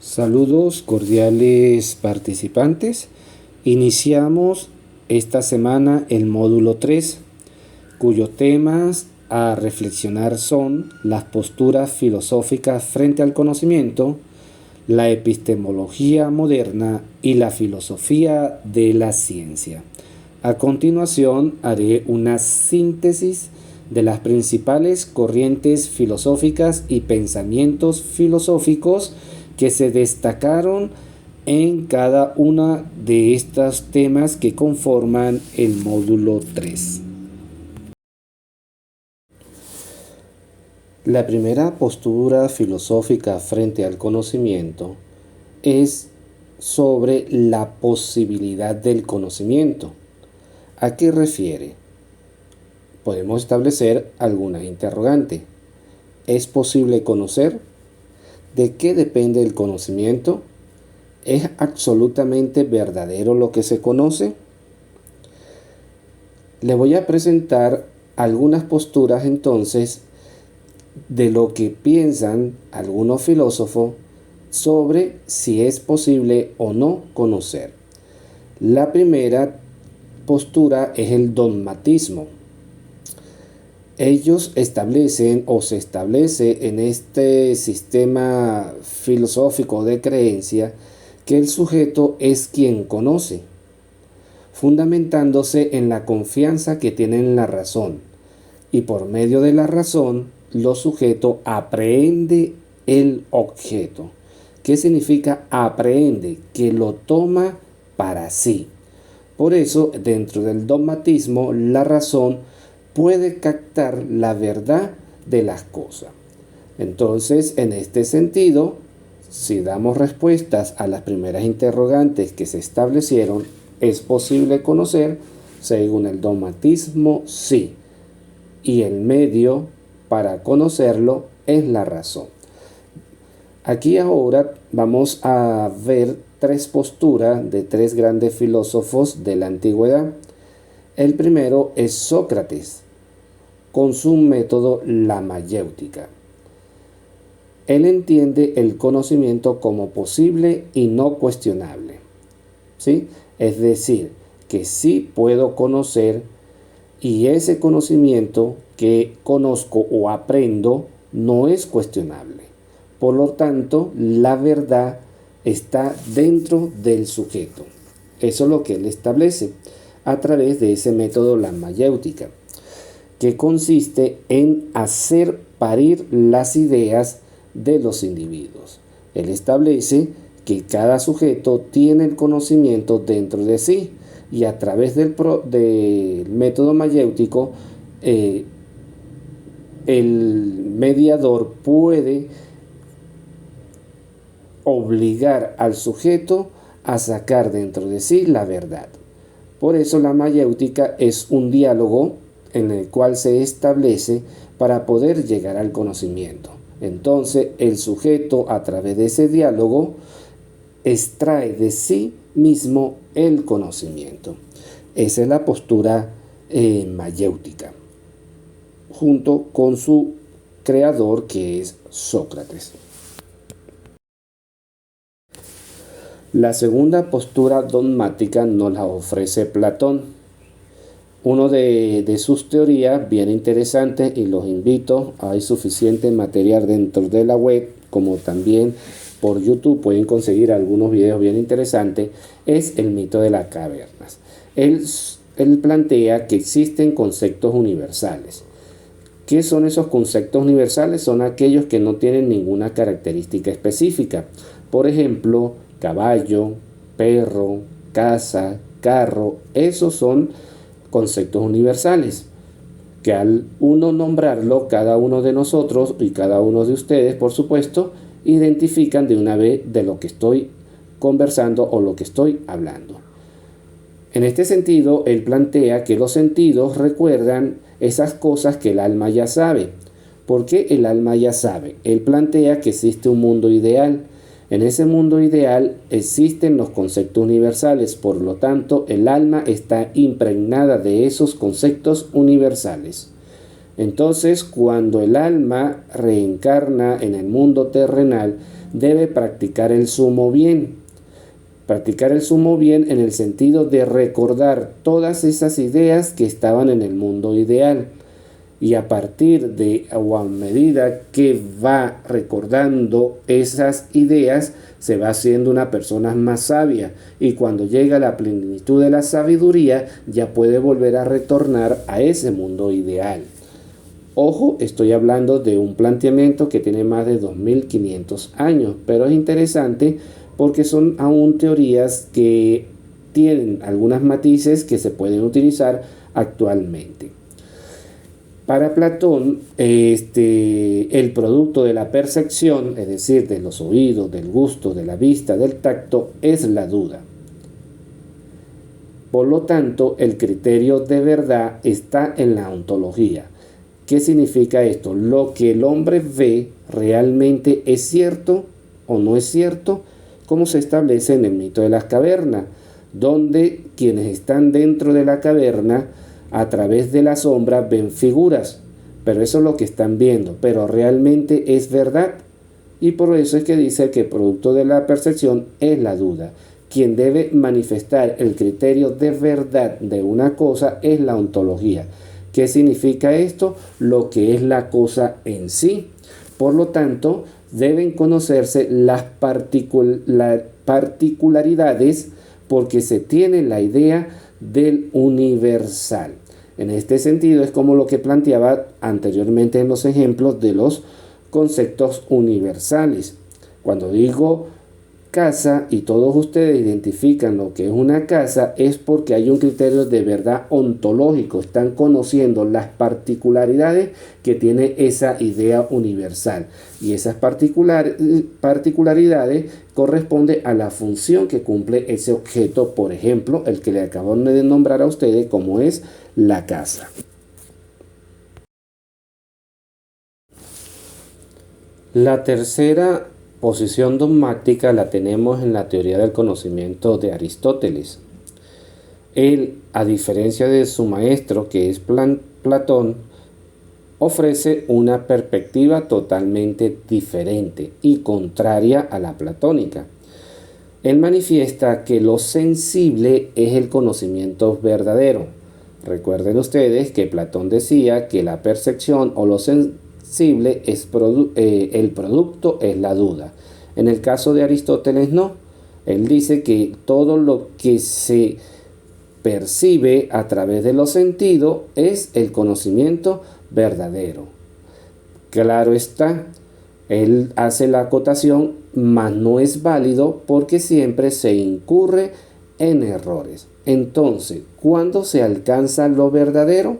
Saludos cordiales participantes. Iniciamos esta semana el módulo 3, cuyos temas a reflexionar son las posturas filosóficas frente al conocimiento, la epistemología moderna y la filosofía de la ciencia. A continuación haré una síntesis de las principales corrientes filosóficas y pensamientos filosóficos que se destacaron en cada uno de estos temas que conforman el módulo 3. La primera postura filosófica frente al conocimiento es sobre la posibilidad del conocimiento. ¿A qué refiere? Podemos establecer algunas interrogantes. ¿Es posible conocer? ¿De qué depende el conocimiento? ¿Es absolutamente verdadero lo que se conoce? Le voy a presentar algunas posturas entonces de lo que piensan algunos filósofos sobre si es posible o no conocer. La primera postura es el dogmatismo. Ellos establecen o se establece en este sistema filosófico de creencia que el sujeto es quien conoce, fundamentándose en la confianza que tiene en la razón, y por medio de la razón, los sujetos aprehende el objeto. ¿Qué significa aprehende? Que lo toma para sí. Por eso, dentro del dogmatismo, la razón puede captar la verdad de las cosas. Entonces, en este sentido, si damos respuestas a las primeras interrogantes que se establecieron, ¿es posible conocer? Según el dogmatismo, sí. Y el medio para conocerlo es la razón. Aquí ahora vamos a ver tres posturas de tres grandes filósofos de la antigüedad. El primero es Sócrates, con su método la mayéutica. Él entiende el conocimiento como posible y no cuestionable. ¿Sí? Es decir, que sí puedo conocer y ese conocimiento que conozco o aprendo no es cuestionable. Por lo tanto, la verdad está dentro del sujeto. Eso es lo que él establece a través de ese método la mayéutica, que consiste en hacer parir las ideas de los individuos. Él establece que cada sujeto tiene el conocimiento dentro de sí y a través del método mayéutico el mediador puede obligar al sujeto a sacar dentro de sí la verdad. Por eso la mayéutica es un diálogo en el cual se establece para poder llegar al conocimiento. Entonces el sujeto a través de ese diálogo extrae de sí mismo el conocimiento. Esa es la postura mayéutica, junto con su creador que es Sócrates. La segunda postura dogmática nos la ofrece Platón. Uno de sus teorías bien interesantes, y los invito, hay suficiente material dentro de la web, como también por YouTube pueden conseguir algunos videos bien interesantes, es el mito de las cavernas. Él plantea que existen conceptos universales. ¿Qué son esos conceptos universales? Son aquellos que no tienen ninguna característica específica. Por ejemplo, caballo, perro, casa, carro, esos son conceptos universales que al uno nombrarlo, cada uno de nosotros y cada uno de ustedes, por supuesto, identifican de una vez de lo que estoy conversando o lo que estoy hablando. En este sentido, él plantea que los sentidos recuerdan esas cosas que el alma ya sabe. ¿Por qué el alma ya sabe? Él plantea que existe un mundo ideal. En ese mundo ideal existen los conceptos universales, por lo tanto, el alma está impregnada de esos conceptos universales. Entonces, cuando el alma reencarna en el mundo terrenal, debe practicar el sumo bien. Practicar el sumo bien en el sentido de recordar todas esas ideas que estaban en el mundo ideal. Y a partir de o a medida que va recordando esas ideas, se va haciendo una persona más sabia. Y cuando llega a la plenitud de la sabiduría, ya puede volver a retornar a ese mundo ideal. Ojo, estoy hablando de un planteamiento que tiene más de 2500 años, pero es interesante porque son aún teorías que tienen algunos matices que se pueden utilizar actualmente. Para Platón, el producto de la percepción, es decir, de los oídos, del gusto, de la vista, del tacto, es la duda. Por lo tanto, el criterio de verdad está en la ontología. ¿Qué significa esto? Lo que el hombre ve realmente es cierto o no es cierto, como se establece en el mito de las cavernas, donde quienes están dentro de la caverna a través de la sombra ven figuras, pero eso es lo que están viendo, pero realmente es verdad. Y por eso es que dice que el producto de la percepción es la duda. Quien debe manifestar el criterio de verdad de una cosa es la ontología. ¿Qué significa esto? Lo que es la cosa en sí. Por lo tanto, deben conocerse las particularidades porque se tiene la idea del universal. En este sentido es como lo que planteaba anteriormente en los ejemplos de los conceptos universales. Cuando digo casa y todos ustedes identifican lo que es una casa, es porque hay un criterio de verdad ontológico, están conociendo las particularidades que tiene esa idea universal, y esas particularidades corresponden a la función que cumple ese objeto, por ejemplo, el que le acabo de nombrar a ustedes como es la casa. La tercera posición dogmática la tenemos en la teoría del conocimiento de Aristóteles. Él, a diferencia de su maestro que es Platón, ofrece una perspectiva totalmente diferente y contraria a la platónica. Él manifiesta que lo sensible es el conocimiento verdadero. Recuerden ustedes que Platón decía que la percepción o lo sensible es el producto es la duda. En el caso de Aristóteles no. Él dice que todo lo que se percibe a través de los sentidos es el conocimiento verdadero. Claro está, él hace la acotación, mas no es válido porque siempre se incurre en errores. Entonces, ¿cuándo se alcanza lo verdadero?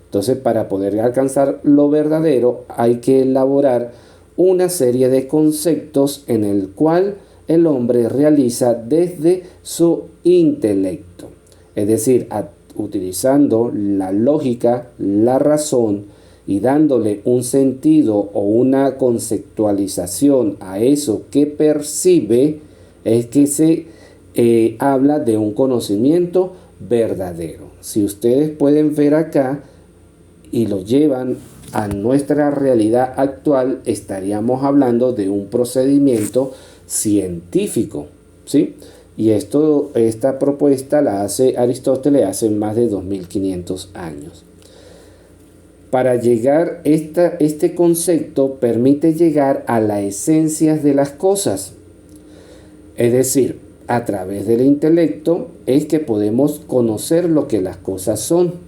Entonces, para poder alcanzar lo verdadero hay que elaborar una serie de conceptos en el cual el hombre realiza desde su intelecto. Es decir, utilizando la lógica, la razón y dándole un sentido o una conceptualización a eso que percibe, es que se habla de un conocimiento verdadero. Si ustedes pueden ver acá y lo llevan a nuestra realidad actual, estaríamos hablando de un procedimiento científico, ¿sí? Y esta propuesta la hace Aristóteles hace más de 2500 años. Para llegar, este concepto permite llegar a la esencia de las cosas. Es decir, a través del intelecto es que podemos conocer lo que las cosas son.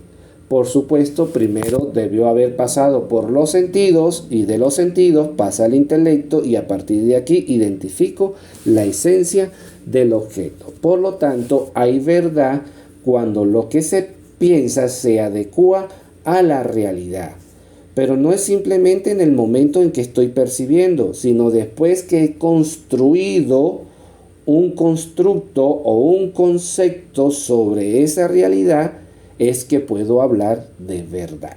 Por supuesto, primero debió haber pasado por los sentidos y de los sentidos pasa al intelecto y a partir de aquí identifico la esencia del objeto. Por lo tanto, hay verdad cuando lo que se piensa se adecua a la realidad. Pero no es simplemente en el momento en que estoy percibiendo, sino después que he construido un constructo o un concepto sobre esa realidad, es que puedo hablar de verdad.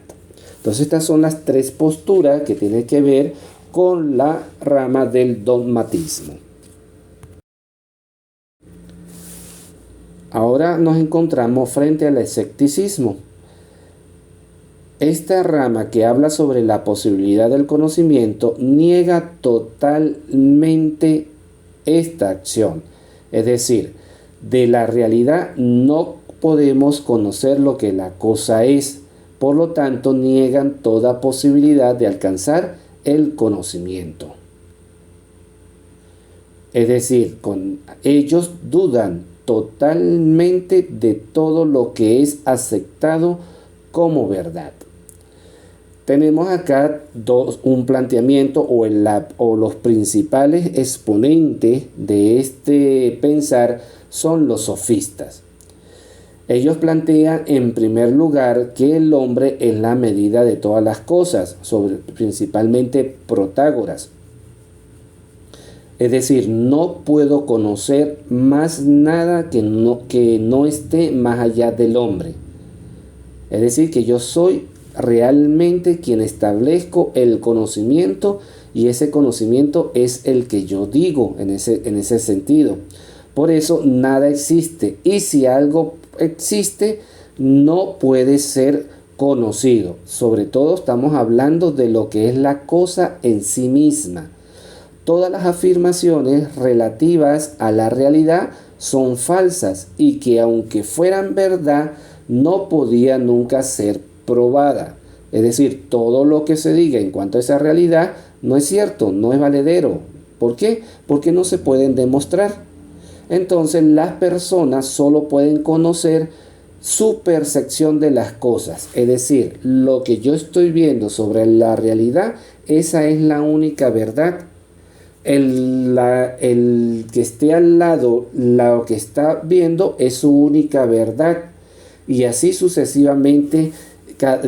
Entonces estas son las tres posturas que tienen que ver con la rama del dogmatismo. Ahora nos encontramos frente al escepticismo. esta rama que habla sobre la posibilidad del conocimiento niega totalmente esta acción. Es decir, de la realidad no podemos conocer lo que la cosa es. Por lo tanto, niegan toda posibilidad de alcanzar el conocimiento. Es decir, ellos dudan totalmente de todo lo que es aceptado como verdad. Tenemos acá un planteamiento o los principales exponentes de este pensar son los sofistas. Ellos plantean en primer lugar que el hombre es la medida de todas las cosas, principalmente Protágoras. Es decir, no puedo conocer más nada que no esté más allá del hombre. Es decir, que yo soy realmente quien establezco el conocimiento y ese conocimiento es el que yo digo en ese sentido. Por eso nada existe y si algo existe no puede ser conocido. Sobre todo estamos hablando de lo que es la cosa en sí misma. Todas las afirmaciones relativas a la realidad son falsas y que aunque fueran verdad no podía nunca ser probada. Es decir, todo lo que se diga en cuanto a esa realidad no es cierto, no es valedero. ¿Por qué? Porque no se pueden demostrar. Entonces las personas solo pueden conocer su percepción de las cosas. Es decir, lo que yo estoy viendo sobre la realidad, esa es la única verdad. El que esté al lado, lo que está viendo es su única verdad. Y así sucesivamente cada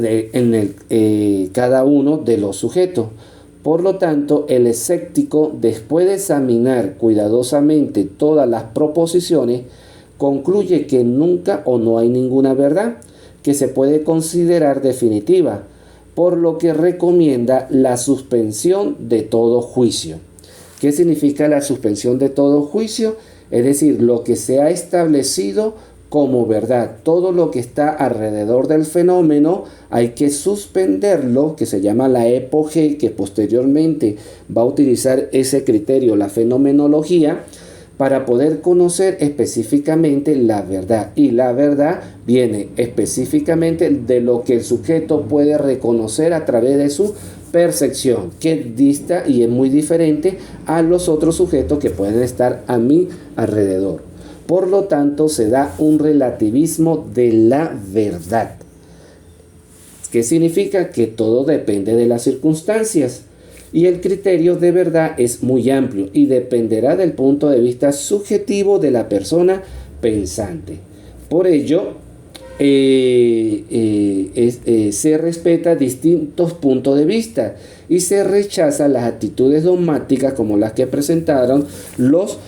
uno de los sujetos. Por lo tanto, el escéptico, después de examinar cuidadosamente todas las proposiciones, concluye que nunca o no hay ninguna verdad que se puede considerar definitiva, por lo que recomienda la suspensión de todo juicio. ¿Qué significa la suspensión de todo juicio? Es decir, lo que se ha establecido como verdad, todo lo que está alrededor del fenómeno hay que suspenderlo, que se llama la epogé, que posteriormente va a utilizar ese criterio, la fenomenología, para poder conocer específicamente la verdad. Y la verdad viene específicamente de lo que el sujeto puede reconocer a través de su percepción, que dista y es muy diferente a los otros sujetos que pueden estar a mi alrededor. Por lo tanto, se da un relativismo de la verdad. ¿Qué significa? Que todo depende de las circunstancias. Y el criterio de verdad es muy amplio y dependerá del punto de vista subjetivo de la persona pensante. Por ello, se respeta distintos puntos de vista y se rechaza las actitudes dogmáticas como las que presentaron los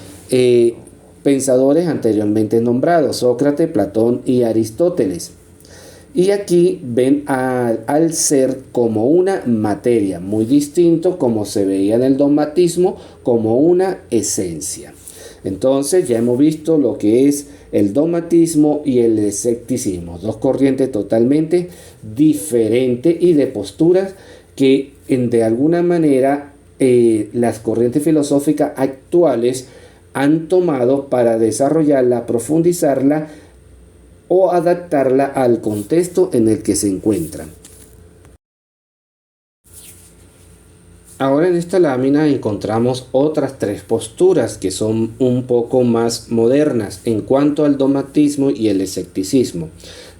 pensadores anteriormente nombrados, Sócrates, Platón y Aristóteles. Y aquí ven al ser como una materia, muy distinto como se veía en el dogmatismo, como una esencia. Entonces ya hemos visto lo que es el dogmatismo y el escepticismo, dos corrientes totalmente diferentes y de posturas que de alguna manera las corrientes filosóficas actuales han tomado para desarrollarla, profundizarla o adaptarla al contexto en el que se encuentran. Ahora en esta lámina encontramos otras tres posturas que son un poco más modernas en cuanto al dogmatismo y el escepticismo.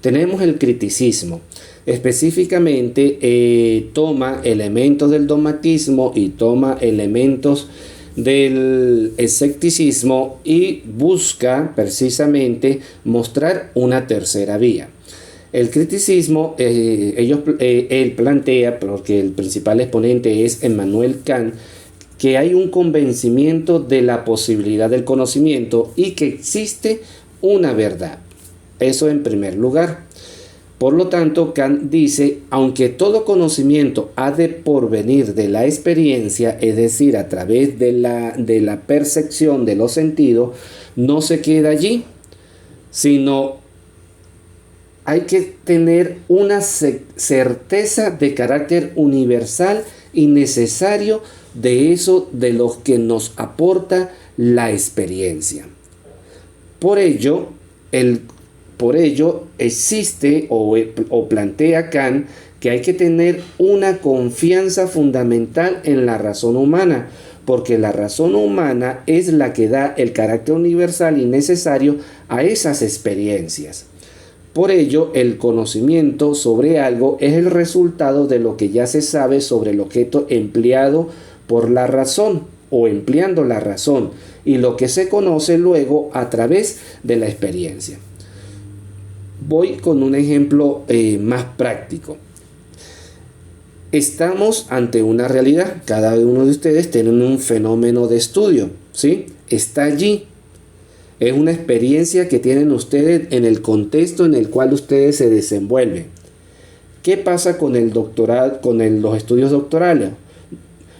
Tenemos el criticismo. Específicamente toma elementos del dogmatismo y toma elementos del escepticismo y busca precisamente mostrar una tercera vía. El criticismo, él plantea, porque el principal exponente es Immanuel Kant, que hay un convencimiento de la posibilidad del conocimiento y que existe una verdad. Eso en primer lugar. Por lo tanto, Kant dice, aunque todo conocimiento ha de porvenir de la experiencia, es decir, a través de la percepción de los sentidos, no se queda allí, sino hay que tener una certeza de carácter universal y necesario de eso de lo que nos aporta la experiencia. Por ello, existe o plantea Kant que hay que tener una confianza fundamental en la razón humana, porque la razón humana es la que da el carácter universal y necesario a esas experiencias. Por ello, el conocimiento sobre algo es el resultado de lo que ya se sabe sobre el objeto empleado por la razón o empleando la razón, y lo que se conoce luego a través de la experiencia. Voy con un ejemplo más práctico. Estamos ante una realidad. Cada uno de ustedes tiene un fenómeno de estudio, ¿sí? Está allí. Es una experiencia que tienen ustedes en el contexto en el cual ustedes se desenvuelven. ¿Qué pasa con el doctorado, los estudios doctorales?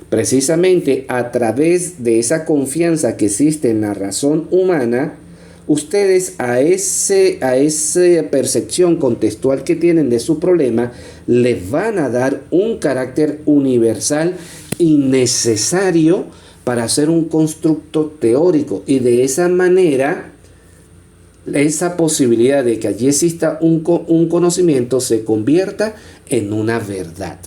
Precisamente a través de esa confianza que existe en la razón humana, ustedes a esa percepción contextual que tienen de su problema, les van a dar un carácter universal y necesario para hacer un constructo teórico, y de esa manera esa posibilidad de que allí exista un conocimiento se convierta en una verdad,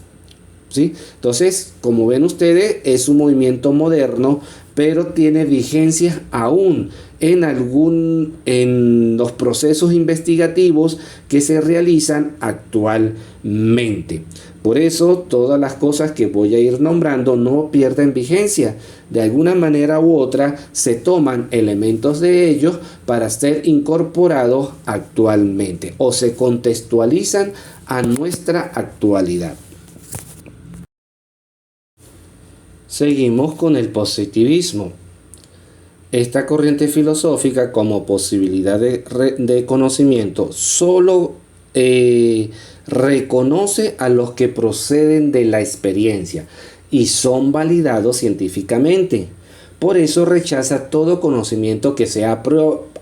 ¿sí? Entonces, como ven ustedes, es un movimiento moderno, pero tiene vigencia aún en los procesos investigativos que se realizan actualmente. Por eso, todas las cosas que voy a ir nombrando no pierden vigencia. De alguna manera u otra, se toman elementos de ellos para ser incorporados actualmente o se contextualizan a nuestra actualidad. Seguimos con el positivismo. Esta corriente filosófica, como posibilidad de conocimiento, solo reconoce a los que proceden de la experiencia y son validados científicamente. Por eso rechaza todo conocimiento que sea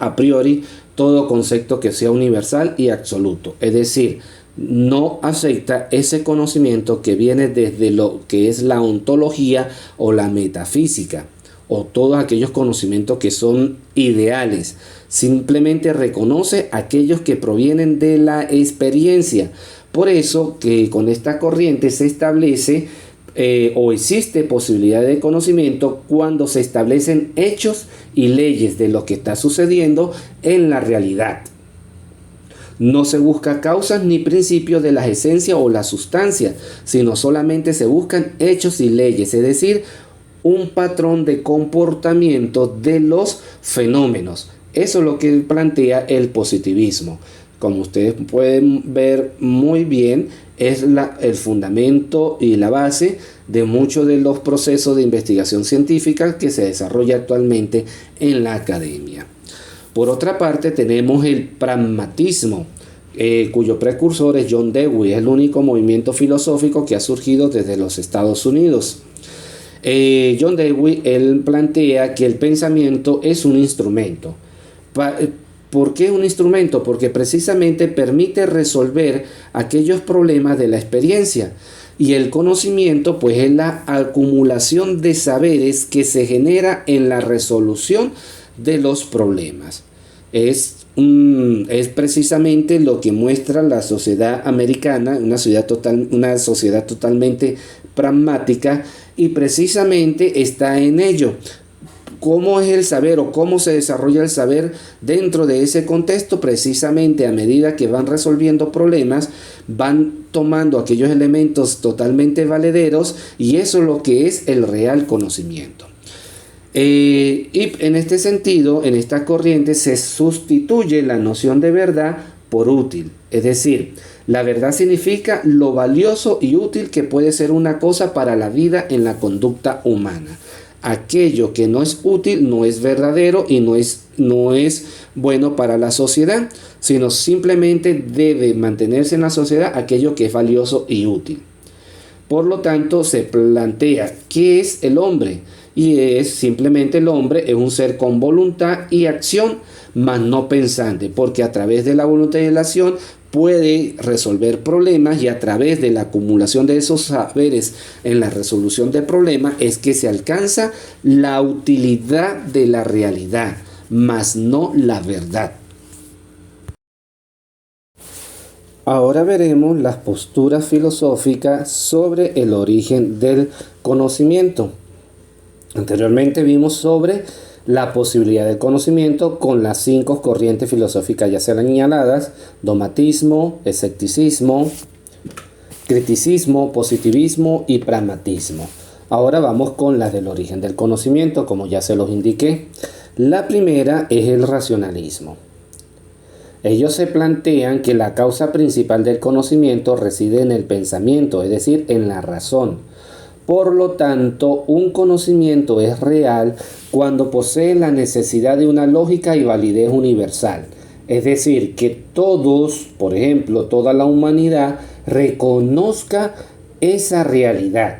a priori, todo concepto que sea universal y absoluto. Es decir, no acepta ese conocimiento que viene desde lo que es la ontología o la metafísica, o todos aquellos conocimientos que son ideales. Simplemente reconoce aquellos que provienen de la experiencia. Por eso que con esta corriente se establece o existe posibilidad de conocimiento cuando se establecen hechos y leyes de lo que está sucediendo en la realidad. No se busca causas ni principios de la esencia o la sustancia, sino solamente se buscan hechos y leyes, es decir, un patrón de comportamiento de los fenómenos. Eso es lo que plantea el positivismo. Como ustedes pueden ver muy bien, es el fundamento y la base de muchos de los procesos de investigación científica que se desarrolla actualmente en la academia. Por otra parte, tenemos el pragmatismo, cuyo precursor es John Dewey. Es el único movimiento filosófico que ha surgido desde los Estados Unidos. John Dewey, él plantea que el pensamiento es un instrumento. ¿Por qué un instrumento? Porque precisamente permite resolver aquellos problemas de la experiencia. Y el conocimiento, pues, es la acumulación de saberes que se genera en la resolución de los problemas. Es precisamente lo que muestra la sociedad americana, una sociedad totalmente pragmática, y precisamente está en ello. ¿Cómo es el saber o cómo se desarrolla el saber dentro de ese contexto? Precisamente a medida que van resolviendo problemas, van tomando aquellos elementos totalmente valederos, y eso es lo que es el real conocimiento. Y en este sentido, en esta corriente se sustituye la noción de verdad por útil. Es decir, la verdad significa lo valioso y útil que puede ser una cosa para la vida en la conducta humana. Aquello que no es útil no es verdadero y no es bueno para la sociedad, sino simplemente debe mantenerse en la sociedad aquello que es valioso y útil. Por lo tanto, se plantea ¿qué es el hombre? Y es simplemente el hombre es un ser con voluntad y acción, mas no pensante, porque a través de la voluntad y la acción puede resolver problemas, y a través de la acumulación de esos saberes en la resolución de problemas es que se alcanza la utilidad de la realidad, mas no la verdad. Ahora veremos las posturas filosóficas sobre el origen del conocimiento. Anteriormente vimos sobre la posibilidad del conocimiento con las 5 corrientes filosóficas ya señaladas: dogmatismo, escepticismo, criticismo, positivismo y pragmatismo. Ahora vamos con las del origen del conocimiento, como ya se los indiqué. La primera es el racionalismo. Ellos se plantean que la causa principal del conocimiento reside en el pensamiento, es decir, en la razón. Por lo tanto, un conocimiento es real cuando posee la necesidad de una lógica y validez universal. Es decir, que todos, por ejemplo, toda la humanidad, reconozca esa realidad.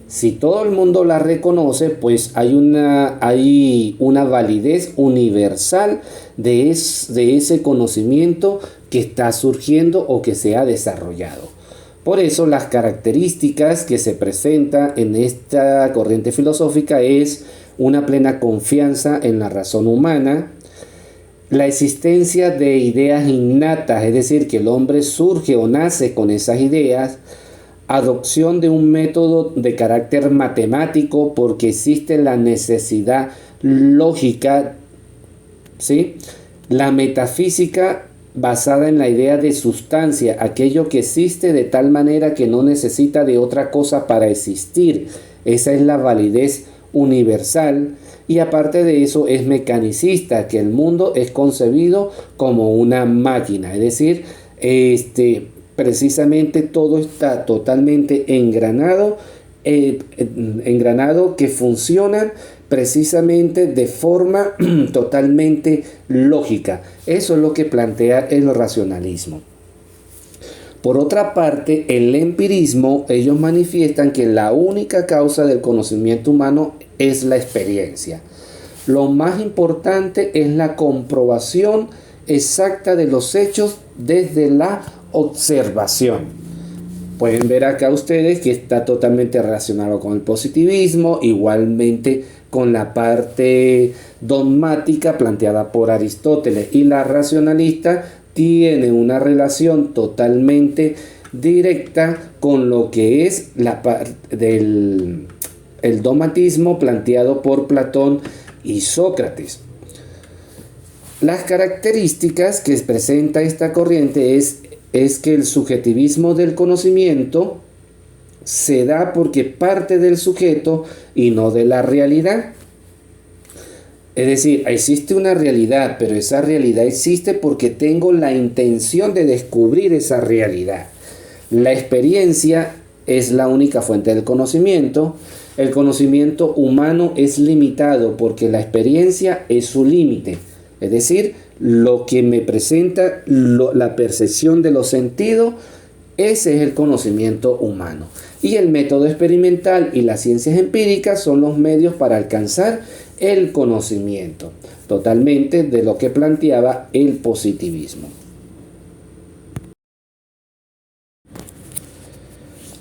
Si todo el mundo la reconoce, pues hay una validez universal de ese conocimiento que está surgiendo o que se ha desarrollado. Por eso las características que se presentan en esta corriente filosófica es una plena confianza en la razón humana, la existencia de ideas innatas, es decir, que el hombre surge o nace con esas ideas, adopción de un método de carácter matemático porque existe la necesidad lógica, ¿sí? La metafísica basada en la idea de sustancia, aquello que existe de tal manera que no necesita de otra cosa para existir. Esa es la validez universal, y aparte de eso es mecanicista, que el mundo es concebido como una máquina, es decir, precisamente todo está totalmente engranado que funcionan precisamente de forma totalmente lógica. Eso es lo que plantea el racionalismo. Por otra parte, el empirismo, ellos manifiestan que la única causa del conocimiento humano es la experiencia. Lo más importante es la comprobación exacta de los hechos desde la observación. Pueden ver acá ustedes que está totalmente relacionado con el positivismo, igualmente con la parte dogmática planteada por Aristóteles, y la racionalista tiene una relación totalmente directa con lo que es la parte del dogmatismo planteado por Platón y Sócrates. Las características que presenta esta corriente es que el subjetivismo del conocimiento se da porque parte del sujeto y no de la realidad. Es decir, existe una realidad, pero esa realidad existe porque tengo la intención de descubrir esa realidad. La experiencia es la única fuente del conocimiento. El conocimiento humano es limitado porque la experiencia es su límite. Es decir, lo que me presenta la percepción de los sentidos, ese es el conocimiento humano. Y el método experimental y las ciencias empíricas son los medios para alcanzar el conocimiento, totalmente de lo que planteaba el positivismo.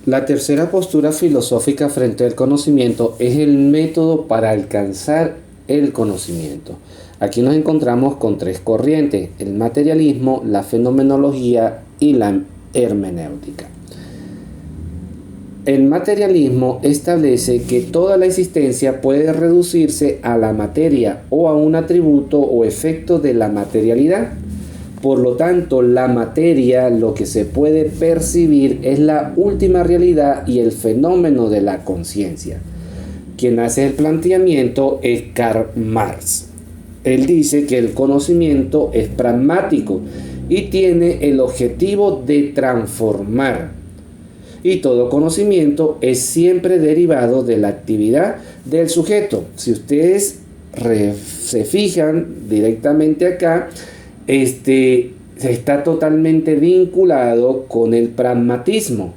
La tercera postura filosófica frente al conocimiento es el método para alcanzar el conocimiento. Aquí nos encontramos con 3 corrientes: el materialismo, la fenomenología y la hermenéutica. El materialismo establece que toda la existencia puede reducirse a la materia o a un atributo o efecto de la materialidad. Por lo tanto, la materia, lo que se puede percibir, es la última realidad y el fenómeno de la conciencia. Quien hace el planteamiento es Karl Marx. Él dice que el conocimiento es pragmático y tiene el objetivo de transformar. Y todo conocimiento es siempre derivado de la actividad del sujeto. Si ustedes se fijan directamente acá, está totalmente vinculado con el pragmatismo.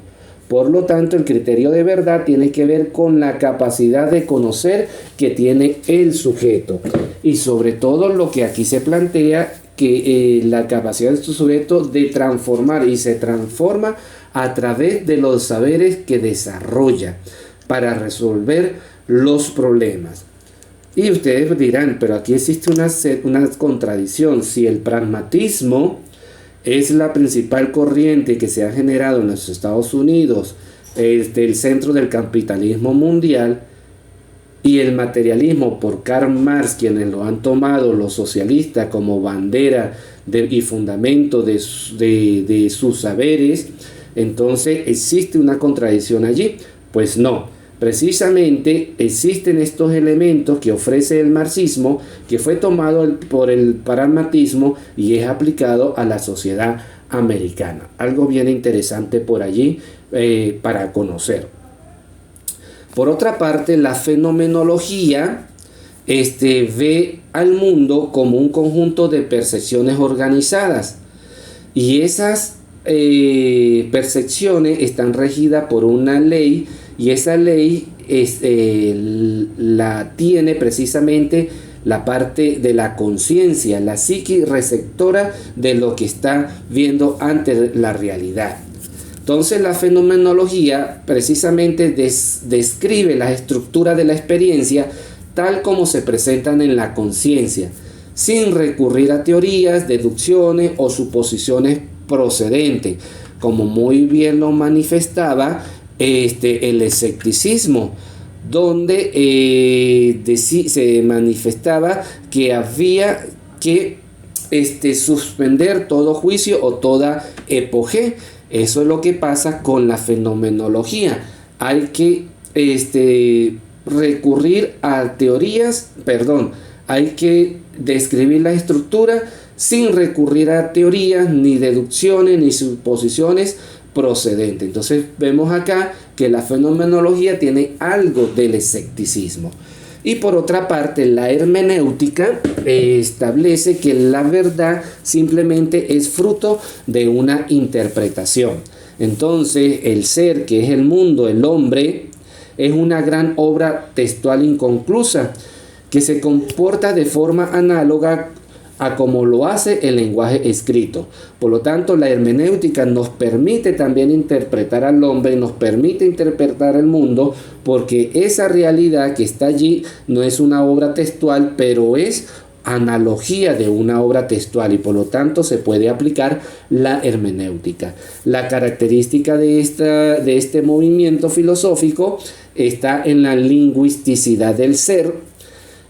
Por lo tanto, el criterio de verdad tiene que ver con la capacidad de conocer que tiene el sujeto. Y sobre todo lo que aquí se plantea, que la capacidad de su sujeto de transformar, y se transforma a través de los saberes que desarrolla para resolver los problemas. Y ustedes dirán, pero aquí existe una contradicción. Si el pragmatismo es la principal corriente que se ha generado en los Estados Unidos, el centro del capitalismo mundial, y el materialismo por Karl Marx, quienes lo han tomado los socialistas como bandera y fundamento de sus saberes, entonces existe una contradicción allí. Pues no. Precisamente existen estos elementos que ofrece el marxismo, que fue tomado por el pragmatismo y es aplicado a la sociedad americana. Algo bien interesante por allí para conocer. Por otra parte, la fenomenología ve al mundo como un conjunto de percepciones organizadas, y esas percepciones están regidas por una ley, y esa ley la tiene precisamente la parte de la conciencia, la psique receptora de lo que está viendo ante la realidad. Entonces la fenomenología precisamente describe la estructura de la experiencia tal como se presentan en la conciencia, sin recurrir a teorías, deducciones o suposiciones procedentes, como muy bien lo manifestaba el escepticismo, donde se manifestaba que había que suspender todo juicio o toda epogé. Eso es lo que pasa con la fenomenología. Hay que recurrir a teorías, hay que describir la estructura sin recurrir a teorías, ni deducciones, ni suposiciones procedentes. Entonces vemos acá que la fenomenología tiene algo del escepticismo. Y por otra parte, la hermenéutica establece que la verdad simplemente es fruto de una interpretación. Entonces, el ser, que es el mundo, el hombre, es una gran obra textual inconclusa que se comporta de forma análoga a como lo hace el lenguaje escrito. Por lo tanto, la hermenéutica nos permite también interpretar al hombre, nos permite interpretar el mundo, porque esa realidad que está allí no es una obra textual, pero es analogía de una obra textual, y por lo tanto se puede aplicar la hermenéutica. La característica de este movimiento filosófico está en la lingüisticidad del ser,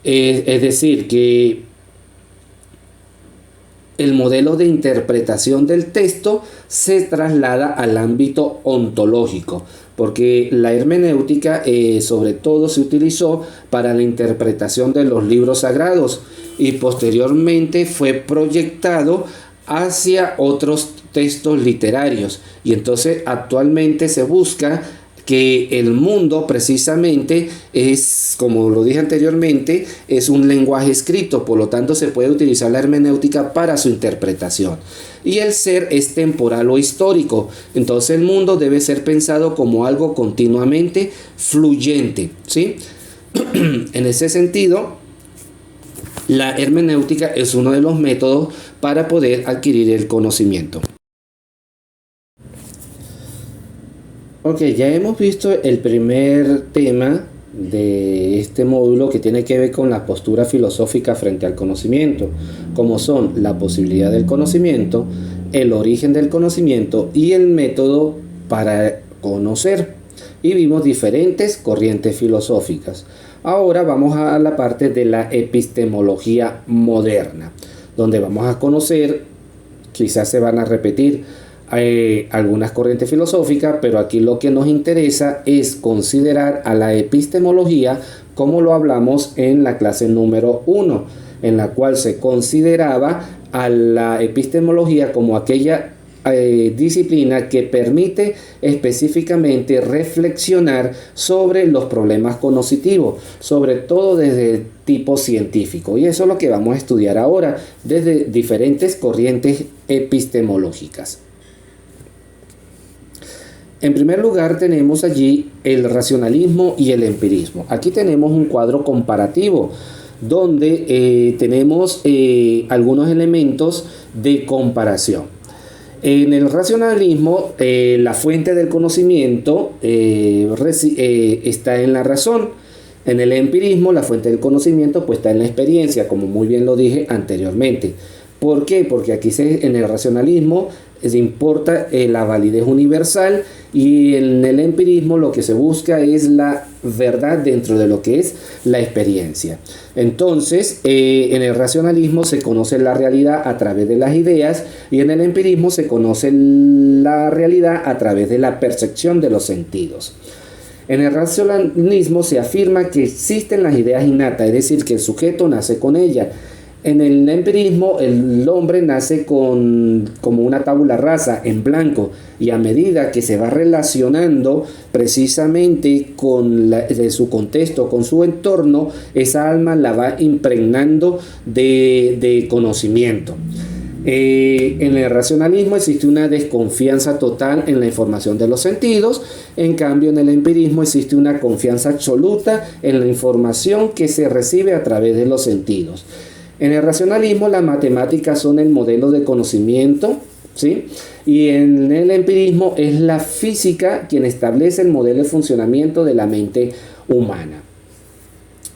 es decir, que el modelo de interpretación del texto se traslada al ámbito ontológico, porque la hermenéutica sobre todo se utilizó para la interpretación de los libros sagrados y posteriormente fue proyectado hacia otros textos literarios, y entonces actualmente se busca que el mundo precisamente es, como lo dije anteriormente, es un lenguaje escrito, por lo tanto se puede utilizar la hermenéutica para su interpretación. Y el ser es temporal o histórico, entonces el mundo debe ser pensado como algo continuamente fluyente, ¿sí? En ese sentido, la hermenéutica es uno de los métodos para poder adquirir el conocimiento. Ok, ya hemos visto el primer tema de este módulo, que tiene que ver con la postura filosófica frente al conocimiento, como son la posibilidad del conocimiento, el origen del conocimiento y el método para conocer. Y vimos diferentes corrientes filosóficas. Ahora vamos a la parte de la epistemología moderna, donde vamos a conocer, quizás se van a repetir algunas corrientes filosóficas, pero aquí lo que nos interesa es considerar a la epistemología como lo hablamos en la clase número 1, en la cual se consideraba a la epistemología como aquella disciplina que permite específicamente reflexionar sobre los problemas cognitivos, sobre todo desde tipo científico, y eso es lo que vamos a estudiar ahora desde diferentes corrientes epistemológicas. En primer lugar tenemos allí el racionalismo y el empirismo. Aquí tenemos un cuadro comparativo donde tenemos algunos elementos de comparación. En el racionalismo, la fuente del conocimiento está en la razón. En el empirismo, la fuente del conocimiento pues, está en la experiencia, como muy bien lo dije anteriormente. ¿Por qué? Porque aquí en el racionalismo se importa la validez universal, y en el empirismo lo que se busca es la verdad dentro de lo que es la experiencia. Entonces, en el racionalismo se conoce la realidad a través de las ideas, y en el empirismo se conoce la realidad a través de la percepción de los sentidos. En el racionalismo se afirma que existen las ideas innatas, es decir, que el sujeto nace con ellas. En el empirismo, el hombre nace como una tabula rasa, en blanco, y a medida que se va relacionando precisamente de su contexto, con su entorno, esa alma la va impregnando de conocimiento. En el racionalismo existe una desconfianza total en la información de los sentidos. En cambio, en el empirismo existe una confianza absoluta en la información que se recibe a través de los sentidos. En el racionalismo, las matemáticas son el modelo de conocimiento, ¿sí? Y en el empirismo es la física quien establece el modelo de funcionamiento de la mente humana.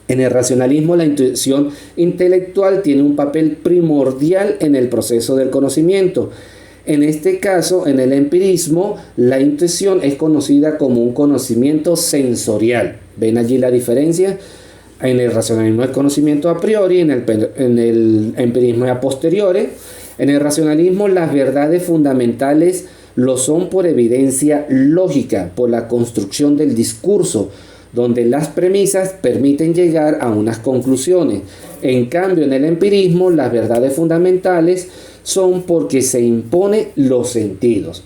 En el racionalismo, la intuición intelectual tiene un papel primordial en el proceso del conocimiento. En este caso, en el empirismo, la intuición es conocida como un conocimiento sensorial. ¿Ven allí la diferencia? En el racionalismo es conocimiento a priori, en el empirismo es a posteriori. En el racionalismo las verdades fundamentales lo son por evidencia lógica, por la construcción del discurso, donde las premisas permiten llegar a unas conclusiones. En cambio, en el empirismo las verdades fundamentales son porque se imponen los sentidos.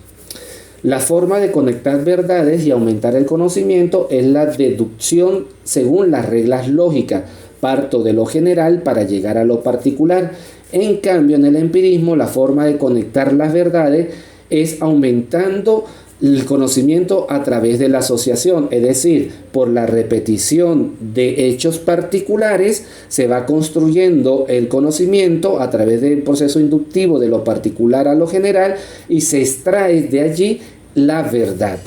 La forma de conectar verdades y aumentar el conocimiento es la deducción según las reglas lógicas. Parto de lo general para llegar a lo particular. En cambio, en el empirismo, la forma de conectar las verdades es aumentando el conocimiento a través de la asociación, es decir, por la repetición de hechos particulares se va construyendo el conocimiento a través del proceso inductivo de lo particular a lo general, y se extrae de allí la verdad.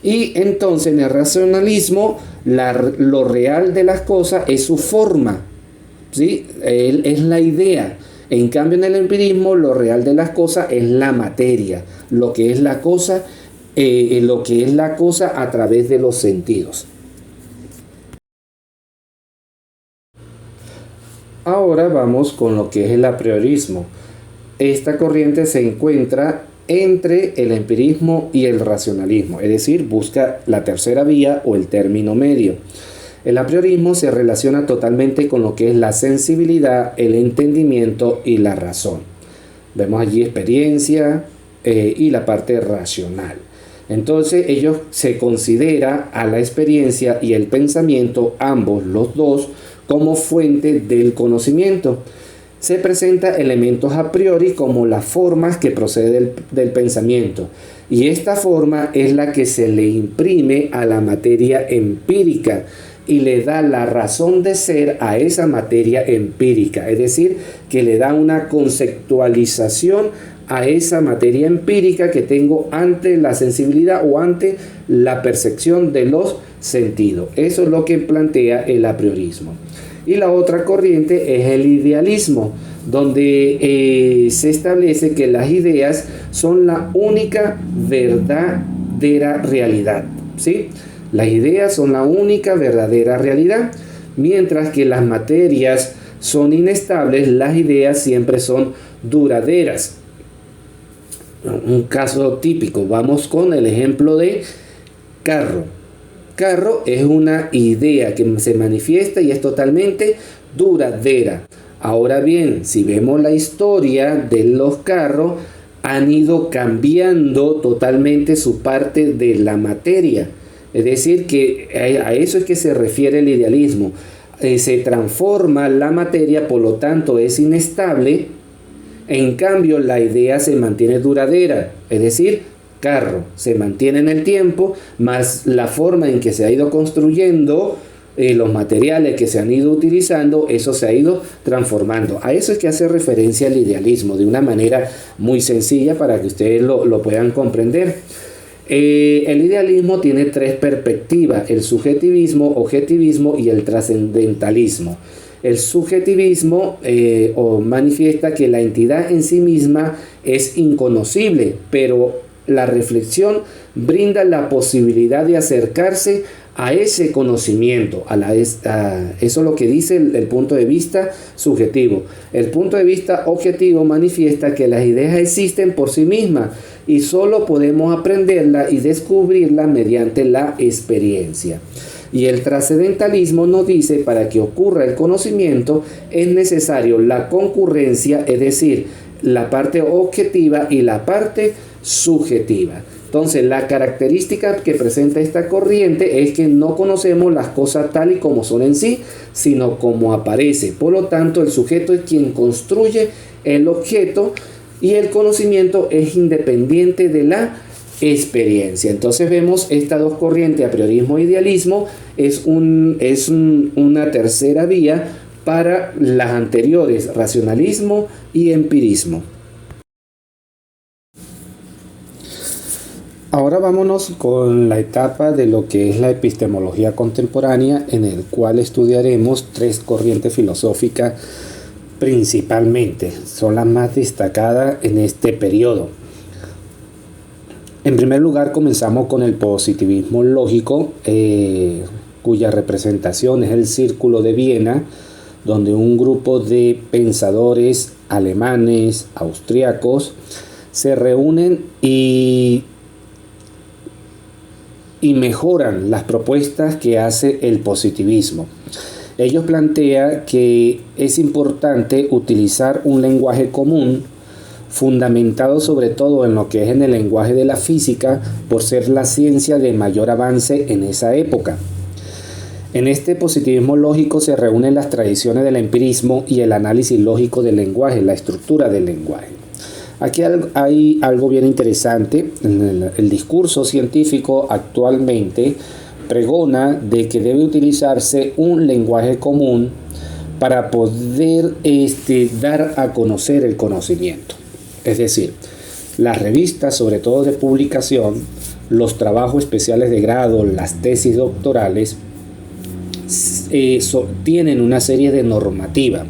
Y entonces en el racionalismo lo real de las cosas es su forma, ¿sí? Es la idea. En cambio, en el empirismo lo real de las cosas es la materia, lo que es la cosa a través de los sentidos. Ahora vamos con lo que es el apriorismo. Esta corriente se encuentra entre el empirismo y el racionalismo, es decir, busca la tercera vía o el término medio. El apriorismo se relaciona totalmente con lo que es la sensibilidad, el entendimiento y la razón. Vemos allí experiencia y la parte racional. Entonces ellos se considera a la experiencia y el pensamiento, ambos los dos, como fuente del conocimiento. Se presenta elementos a priori como las formas que proceden del pensamiento, y esta forma es la que se le imprime a la materia empírica y le da la razón de ser a esa materia empírica, es decir, que le da una conceptualización a esa materia empírica que tengo ante la sensibilidad o ante la percepción de los sentidos. Eso es lo que plantea el apriorismo. Y la otra corriente es el idealismo, donde se establece que las ideas son la única verdadera realidad, ¿sí? Las ideas son la única verdadera realidad, mientras que las materias son inestables, las ideas siempre son duraderas. Un caso típico, vamos con el ejemplo de carro. Carro es una idea que se manifiesta y es totalmente duradera. Ahora bien, si vemos la historia de los carros, han ido cambiando totalmente su parte de la materia. Es decir, que a eso es que se refiere el idealismo. Se transforma la materia, por lo tanto es inestable. En cambio, la idea se mantiene duradera. Es decir, carro se mantiene en el tiempo, más la forma en que se ha ido construyendo, los materiales que se han ido utilizando, eso se ha ido transformando. A eso es que hace referencia el idealismo, de una manera muy sencilla para que ustedes lo puedan comprender. El idealismo tiene tres perspectivas: el subjetivismo, objetivismo y el trascendentalismo. El subjetivismo manifiesta que la entidad en sí misma es inconocible, pero la reflexión brinda la posibilidad de acercarse a ese conocimiento, eso es lo que dice el punto de vista subjetivo. El punto de vista objetivo manifiesta que las ideas existen por sí mismas y solo podemos aprenderlas y descubrirlas mediante la experiencia. Y el trascendentalismo nos dice, para que ocurra el conocimiento es necesario la concurrencia, es decir, la parte objetiva y la parte subjetiva. Entonces, la característica que presenta esta corriente es que no conocemos las cosas tal y como son en sí, sino como aparece. Por lo tanto, el sujeto es quien construye el objeto y el conocimiento es independiente de la experiencia. Entonces vemos estas dos corrientes, a priorismo e idealismo, es una tercera vía para las anteriores, racionalismo y empirismo. Ahora vámonos con la etapa de lo que es la epistemología contemporánea, en el cual estudiaremos tres corrientes filosóficas principalmente. Son las más destacadas en este periodo. En primer lugar, comenzamos con el positivismo lógico, cuya representación es el Círculo de Viena, donde un grupo de pensadores alemanes, austriacos, se reúnen y mejoran las propuestas que hace el positivismo. Ellos plantean que es importante utilizar un lenguaje común, fundamentado sobre todo en lo que es en el lenguaje de la física, por ser la ciencia de mayor avance en esa época. En este positivismo lógico se reúnen las tradiciones del empirismo y el análisis lógico del lenguaje, la estructura del lenguaje. Aquí hay algo bien interesante. El discurso científico actualmente pregona de que debe utilizarse un lenguaje común para poder dar a conocer el conocimiento. Es decir, las revistas, sobre todo de publicación, los trabajos especiales de grado, las tesis doctorales, tienen una serie de normativa.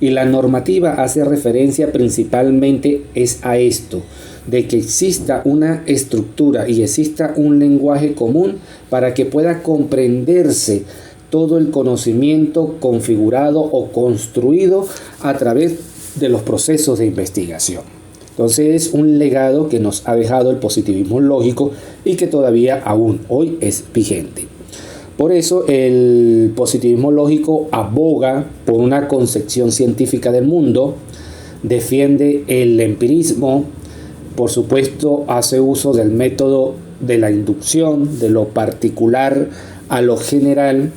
Y la normativa hace referencia principalmente a esto, de que exista una estructura y exista un lenguaje común para que pueda comprenderse todo el conocimiento configurado o construido a través de los procesos de investigación. Entonces es un legado que nos ha dejado el positivismo lógico y que todavía aún hoy es vigente. Por eso el positivismo lógico aboga por una concepción científica del mundo, defiende el empirismo, por supuesto hace uso del método de la inducción, de lo particular a lo general,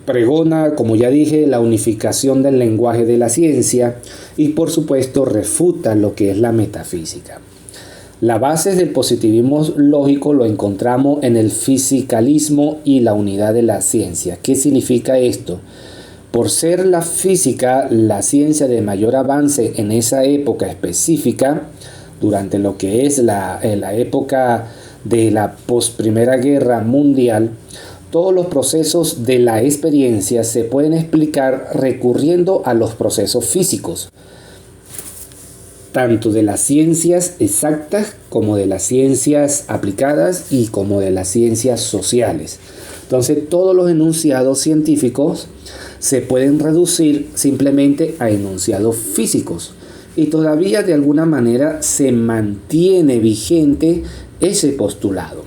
pregona, como ya dije, la unificación del lenguaje de la ciencia y por supuesto refuta lo que es la metafísica. La base del positivismo lógico lo encontramos en el fisicalismo y la unidad de la ciencia. ¿Qué significa esto? Por ser la física la ciencia de mayor avance en esa época específica, durante lo que es la época de la post-Primera Guerra Mundial, todos los procesos de la experiencia se pueden explicar recurriendo a los procesos físicos, tanto de las ciencias exactas como de las ciencias aplicadas y como de las ciencias sociales. Entonces, todos los enunciados científicos se pueden reducir simplemente a enunciados físicos y todavía de alguna manera se mantiene vigente ese postulado,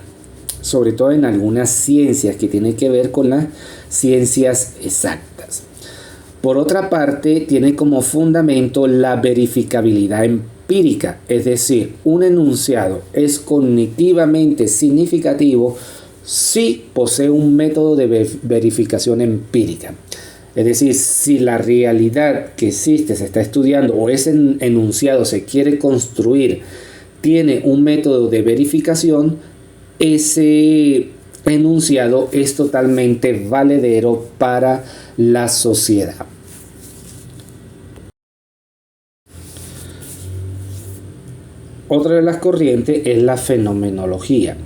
sobre todo en algunas ciencias que tienen que ver con las ciencias exactas. Por otra parte, tiene como fundamento la verificabilidad empírica, es decir, un enunciado es cognitivamente significativo si posee un método de verificación empírica. Es decir, si la realidad que existe se está estudiando o ese enunciado se quiere construir tiene un método de verificación, ese enunciado es totalmente valedero para la sociedad. Otra de las corrientes es la fenomenología.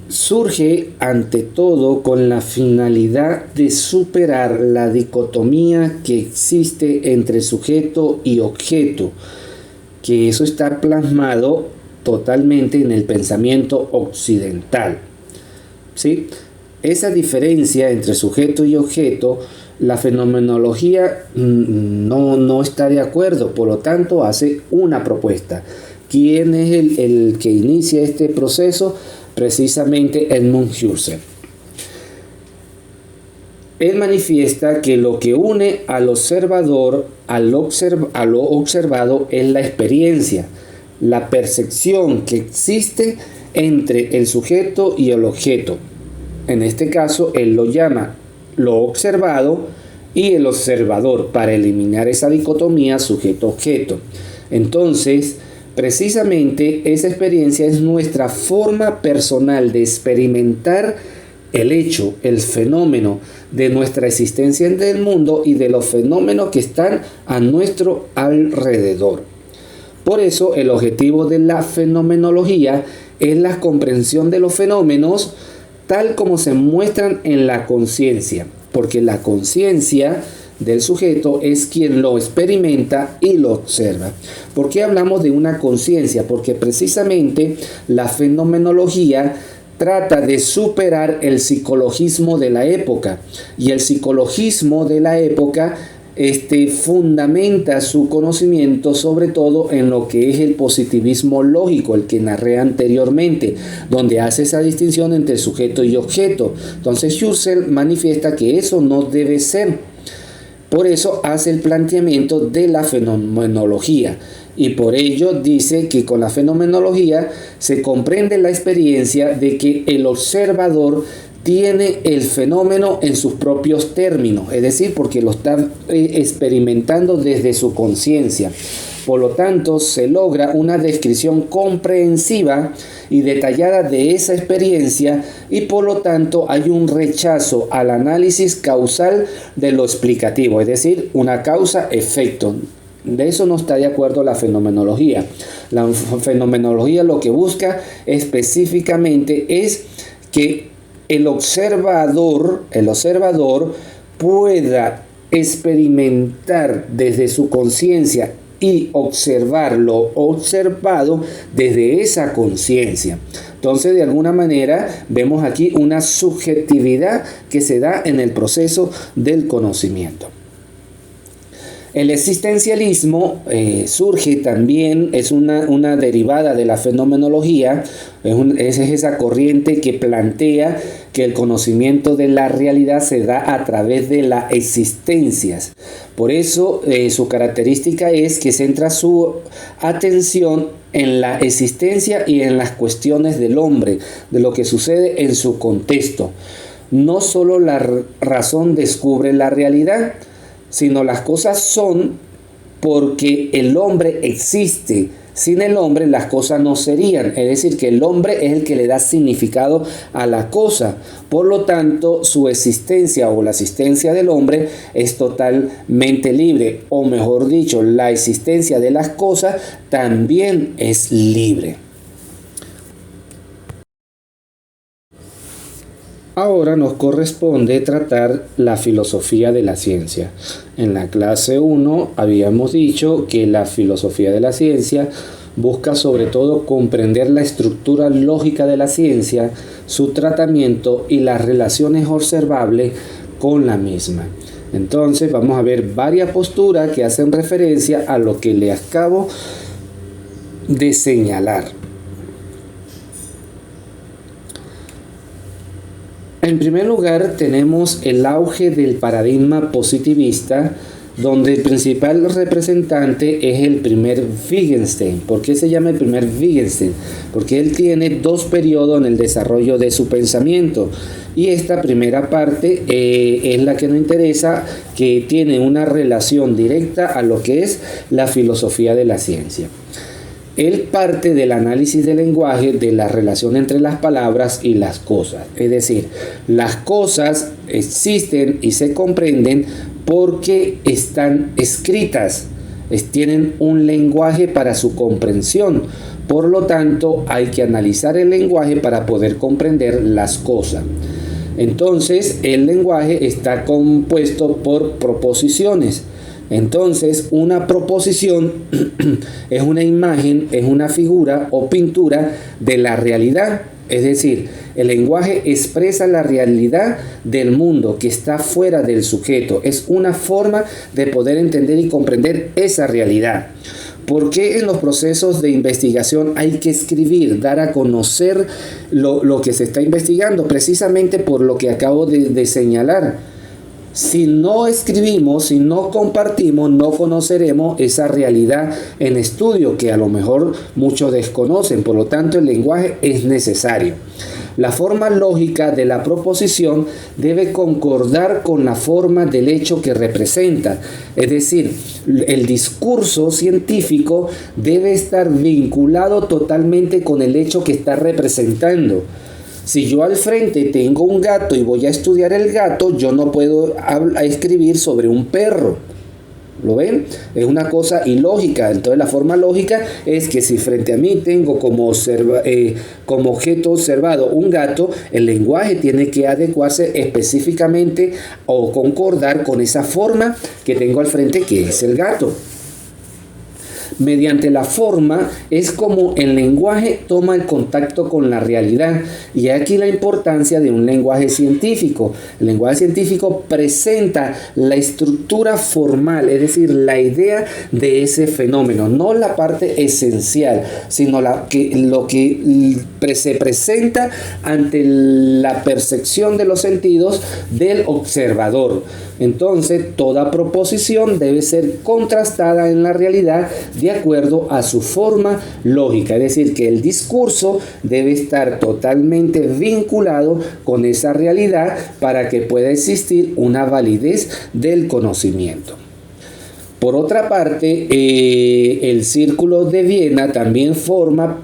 Surge ante todo con la finalidad de superar la dicotomía que existe entre sujeto y objeto, que eso está plasmado totalmente en el pensamiento occidental. ¿Sí? Esa diferencia entre sujeto y objeto, la fenomenología no está de acuerdo, por lo tanto hace una propuesta. ¿Quién es el que inicia este proceso? Precisamente Edmund Husserl. Él manifiesta que lo que une al observador a lo observado es la experiencia, la percepción que existe entre el sujeto y el objeto. En este caso, él lo llama lo observado y el observador, para eliminar esa dicotomía sujeto-objeto. Entonces, precisamente esa experiencia es nuestra forma personal de experimentar el hecho, el fenómeno de nuestra existencia en el mundo y de los fenómenos que están a nuestro alrededor. Por eso el objetivo de la fenomenología es la comprensión de los fenómenos tal como se muestran en la conciencia, porque la conciencia del sujeto es quien lo experimenta y lo observa. ¿Por qué hablamos de una conciencia? Porque precisamente la fenomenología trata de superar el psicologismo de la época, y el psicologismo de la época fundamenta su conocimiento sobre todo en lo que es el positivismo lógico, el que narré anteriormente, donde hace esa distinción entre sujeto y objeto. Entonces Husserl manifiesta que eso no debe ser. Por eso hace el planteamiento de la fenomenología, y por ello dice que con la fenomenología se comprende la experiencia de que el observador tiene el fenómeno en sus propios términos, es decir, porque lo está experimentando desde su conciencia. Por lo tanto, se logra una descripción comprensiva y detallada de esa experiencia, y por lo tanto hay un rechazo al análisis causal de lo explicativo, es decir, una causa-efecto. De eso no está de acuerdo la fenomenología. La fenomenología lo que busca específicamente es que el observador pueda experimentar desde su conciencia y observar lo observado desde esa conciencia. Entonces, de alguna manera, vemos aquí una subjetividad que se da en el proceso del conocimiento. El existencialismo surge también, es una derivada de la fenomenología, es esa corriente que plantea que el conocimiento de la realidad se da a través de las existencias. Por eso su característica es que centra su atención en la existencia y en las cuestiones del hombre, de lo que sucede en su contexto. No solo la razón descubre la realidad, sino las cosas son porque el hombre existe. Sin el hombre las cosas no serían, es decir, que el hombre es el que le da significado a la cosa. Por lo tanto, su existencia o la existencia del hombre es totalmente libre, o mejor dicho, la existencia de las cosas también es libre. Ahora nos corresponde tratar la filosofía de la ciencia. En la clase 1 habíamos dicho que la filosofía de la ciencia busca sobre todo comprender la estructura lógica de la ciencia, su tratamiento y las relaciones observables con la misma. Entonces vamos a ver varias posturas que hacen referencia a lo que le acabo de señalar. En primer lugar, tenemos el auge del paradigma positivista, donde el principal representante es el primer Wittgenstein. ¿Por qué se llama el primer Wittgenstein? Porque él tiene dos periodos en el desarrollo de su pensamiento. Y esta primera parte es la que nos interesa, que tiene una relación directa a lo que es la filosofía de la ciencia. Él parte del análisis del lenguaje, de la relación entre las palabras y las cosas. Es decir, las cosas existen y se comprenden porque están escritas, tienen un lenguaje para su comprensión. Por lo tanto, hay que analizar el lenguaje para poder comprender las cosas. Entonces, el lenguaje está compuesto por proposiciones. Entonces, una proposición es una imagen, es una figura o pintura de la realidad. Es decir, el lenguaje expresa la realidad del mundo que está fuera del sujeto. Es una forma de poder entender y comprender esa realidad. ¿Por qué en los procesos de investigación hay que escribir, dar a conocer lo que se está investigando? Precisamente por lo que acabo de señalar. Si no escribimos, si no compartimos, no conoceremos esa realidad en estudio que a lo mejor muchos desconocen. Por lo tanto, el lenguaje es necesario. La forma lógica de la proposición debe concordar con la forma del hecho que representa. Es decir, el discurso científico debe estar vinculado totalmente con el hecho que está representando. Si yo al frente tengo un gato y voy a estudiar el gato, yo no puedo escribir sobre un perro. ¿Lo ven? Es una cosa ilógica. Entonces la forma lógica es que si frente a mí tengo como objeto observado un gato, el lenguaje tiene que adecuarse específicamente o concordar con esa forma que tengo al frente, que es el gato. Mediante la forma es como el lenguaje toma el contacto con la realidad, y aquí la importancia de un lenguaje científico. El lenguaje científico presenta la estructura formal, es decir, la idea de ese fenómeno, no la parte esencial, sino lo que se presenta ante la percepción de los sentidos del observador. Entonces, toda proposición debe ser contrastada en la realidad de acuerdo a su forma lógica, es decir, que el discurso debe estar totalmente vinculado con esa realidad para que pueda existir una validez del conocimiento. Por otra parte, el Círculo de Viena también forma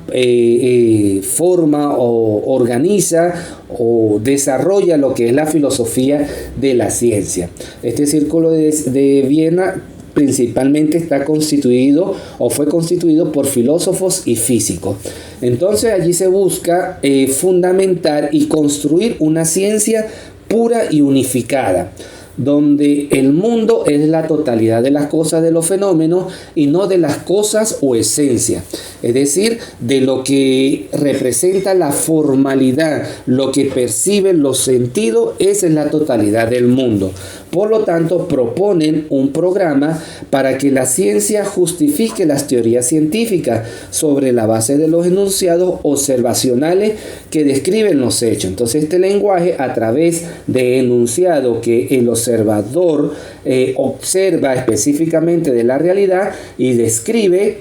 o organiza o desarrolla lo que es la filosofía de la ciencia. Este Círculo de Viena principalmente está constituido o fue constituido por filósofos y físicos. Entonces allí se busca fundamentar y construir una ciencia pura y unificada, donde el mundo es la totalidad de las cosas, de los fenómenos, y no de las cosas o esencia. Es decir, de lo que representa la formalidad, lo que perciben los sentidos, esa es la totalidad del mundo. Por lo tanto, proponen un programa para que la ciencia justifique las teorías científicas sobre la base de los enunciados observacionales que describen los hechos. Entonces, este lenguaje, a través de enunciados que el observador observa específicamente de la realidad y describe,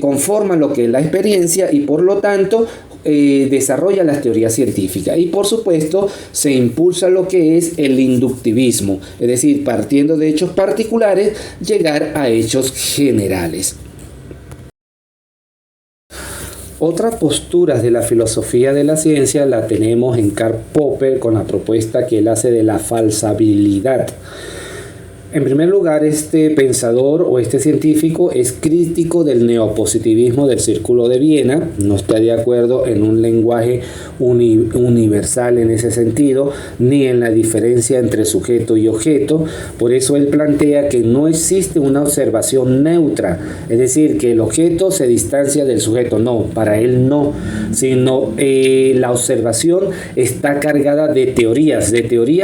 conforma lo que es la experiencia, y por lo tanto desarrolla las teorías científicas. Y por supuesto se impulsa lo que es el inductivismo, es decir, partiendo de hechos particulares, llegar a hechos generales. Otras posturas de la filosofía de la ciencia la tenemos en Karl Popper con la propuesta que él hace de la falsabilidad. En primer lugar, este pensador o este científico es crítico del neopositivismo del Círculo de Viena, no está de acuerdo en un lenguaje universal en ese sentido, ni en la diferencia entre sujeto y objeto. Por eso él plantea que no existe una observación neutra, es decir, que el objeto se distancia del sujeto. No, para él no, sino la observación está cargada de teorías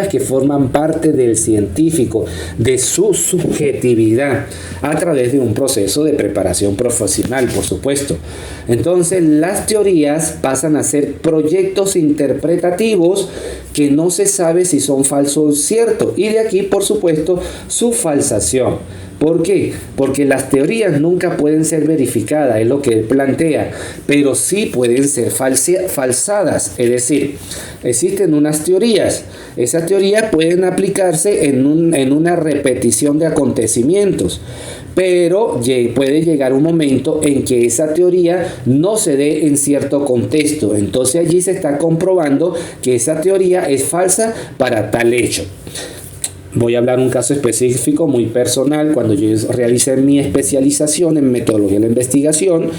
que forman parte del científico, de su subjetividad, a través de un proceso de preparación profesional, por supuesto. Entonces, las teorías pasan a ser proyectos interpretativos que no se sabe si son falsos o ciertos, y de aquí, por supuesto, su falsación. ¿Por qué? Porque las teorías nunca pueden ser verificadas, es lo que él plantea, pero sí pueden ser falsadas. Es decir, existen unas teorías. Esas teorías pueden aplicarse en una repetición de acontecimientos, pero puede llegar un momento en que esa teoría no se dé en cierto contexto. Entonces allí se está comprobando que esa teoría es falsa para tal hecho. Voy a hablar un caso específico muy personal. Cuando yo realicé mi especialización en metodología de la investigación,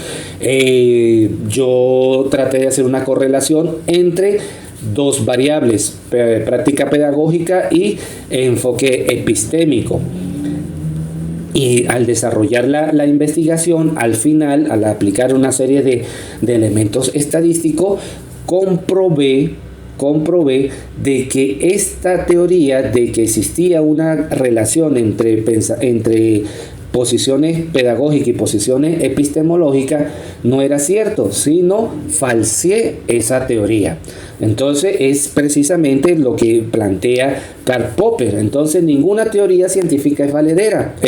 yo traté de hacer una correlación entre dos variables, práctica pedagógica y enfoque epistémico. Y al desarrollar la investigación, al final, al aplicar una serie de elementos estadísticos, comprobé de que esta teoría de que existía una relación entre posiciones pedagógicas y posiciones epistemológicas no era cierto, sino falseé esa teoría. Entonces es precisamente lo que plantea Karl Popper. Entonces ninguna teoría científica es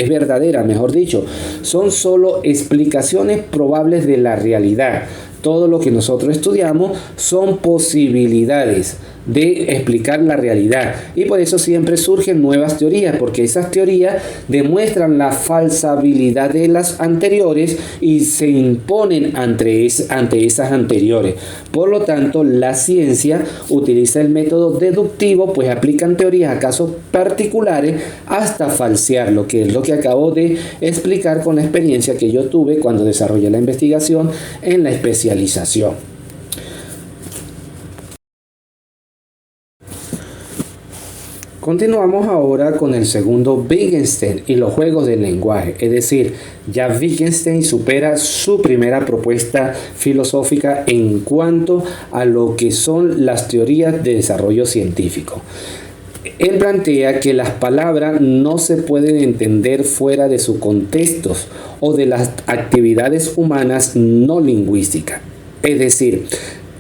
verdadera, mejor dicho. Son solo explicaciones probables de la realidad. Todo lo que nosotros estudiamos son posibilidades de explicar la realidad, y por eso siempre surgen nuevas teorías, porque esas teorías demuestran la falsabilidad de las anteriores y se imponen ante esas anteriores. Por lo tanto, la ciencia utiliza el método deductivo, pues aplican teorías a casos particulares hasta falsearlo, que es lo que acabo de explicar con la experiencia que yo tuve cuando desarrollé la investigación en la especialización. Continuamos ahora con el segundo Wittgenstein y los juegos del lenguaje, es decir, ya Wittgenstein supera su primera propuesta filosófica en cuanto a lo que son las teorías de desarrollo científico. Él plantea que las palabras no se pueden entender fuera de sus contextos o de las actividades humanas no lingüísticas, es decir,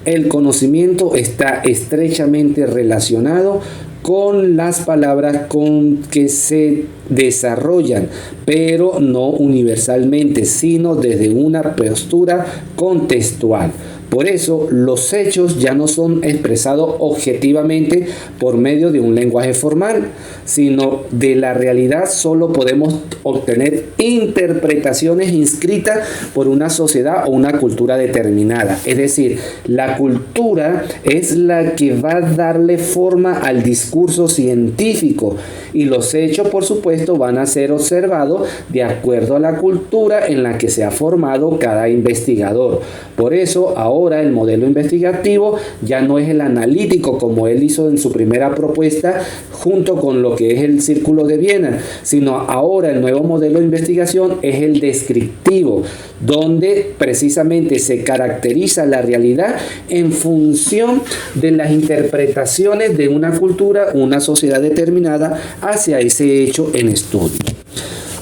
el conocimiento está estrechamente relacionado con las palabras con que se desarrollan, pero no universalmente, sino desde una postura contextual. Por eso, los hechos ya no son expresados objetivamente por medio de un lenguaje formal, sino de la realidad solo podemos obtener interpretaciones inscritas por una sociedad o una cultura determinada. Es decir, la cultura es la que va a darle forma al discurso científico, y los hechos, por supuesto, van a ser observados de acuerdo a la cultura en la que se ha formado cada investigador. Por eso, ahora el modelo investigativo ya no es el analítico como él hizo en su primera propuesta junto con lo que es el Círculo de Viena, sino ahora el nuevo modelo de investigación es el descriptivo, donde precisamente se caracteriza la realidad en función de las interpretaciones de una cultura, una sociedad determinada hacia ese hecho en estudio.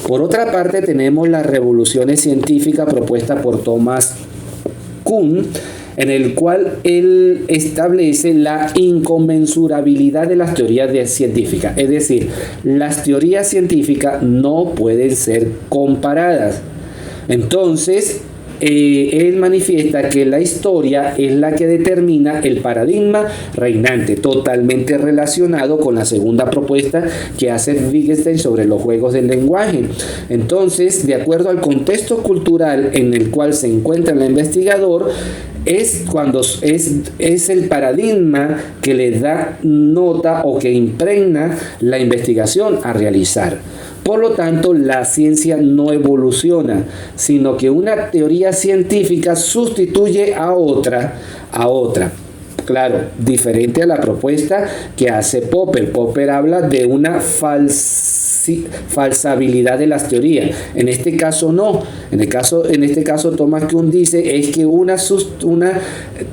Por otra parte, tenemos las revoluciones científicas propuestas por Thomas Kuhn, en el cual él establece la inconmensurabilidad de las teorías científicas. Es decir, las teorías científicas no pueden ser comparadas. Entonces, él manifiesta que la historia es la que determina el paradigma reinante, totalmente relacionado con la segunda propuesta que hace Wittgenstein sobre los juegos del lenguaje. Entonces, de acuerdo al contexto cultural en el cual se encuentra el investigador, es cuando es el paradigma que le da nota o que impregna la investigación a realizar. Por lo tanto, la ciencia no evoluciona, sino que una teoría científica sustituye a otra. Claro, diferente a la propuesta que hace Popper. Popper habla de una falsabilidad de las teorías. En este caso no. En este caso Thomas Kuhn dice es que una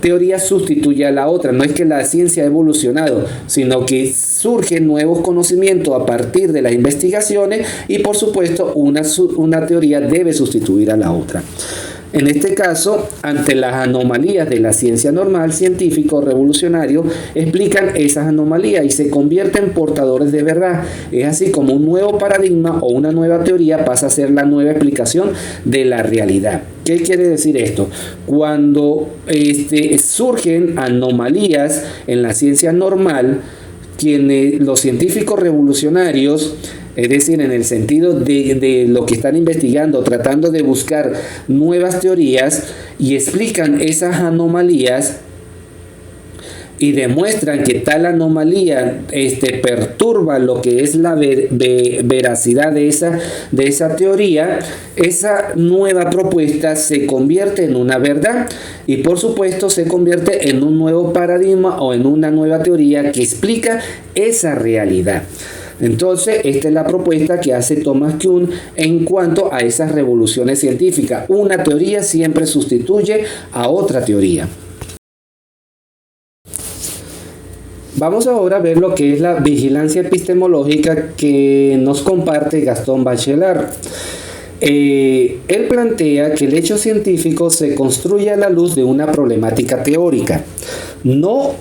teoría sustituye a la otra. No es que la ciencia ha evolucionado, sino que surgen nuevos conocimientos a partir de las investigaciones y por supuesto una teoría debe sustituir a la otra. En este caso, ante las anomalías de la ciencia normal, científicos revolucionarios explican esas anomalías y se convierten en portadores de verdad. Es así como un nuevo paradigma o una nueva teoría pasa a ser la nueva explicación de la realidad. ¿Qué quiere decir esto? Cuando surgen anomalías en la ciencia normal, los científicos revolucionarios, es decir, en el sentido de lo que están investigando, tratando de buscar nuevas teorías y explican esas anomalías y demuestran que tal anomalía perturba lo que es la veracidad de esa teoría, esa nueva propuesta se convierte en una verdad y por supuesto se convierte en un nuevo paradigma o en una nueva teoría que explica esa realidad. Entonces, esta es la propuesta que hace Thomas Kuhn en cuanto a esas revoluciones científicas. Una teoría siempre sustituye a otra teoría. Vamos ahora a ver lo que es la vigilancia epistemológica que nos comparte Gastón Bachelard. Él plantea que el hecho científico se construye a la luz de una problemática teórica, no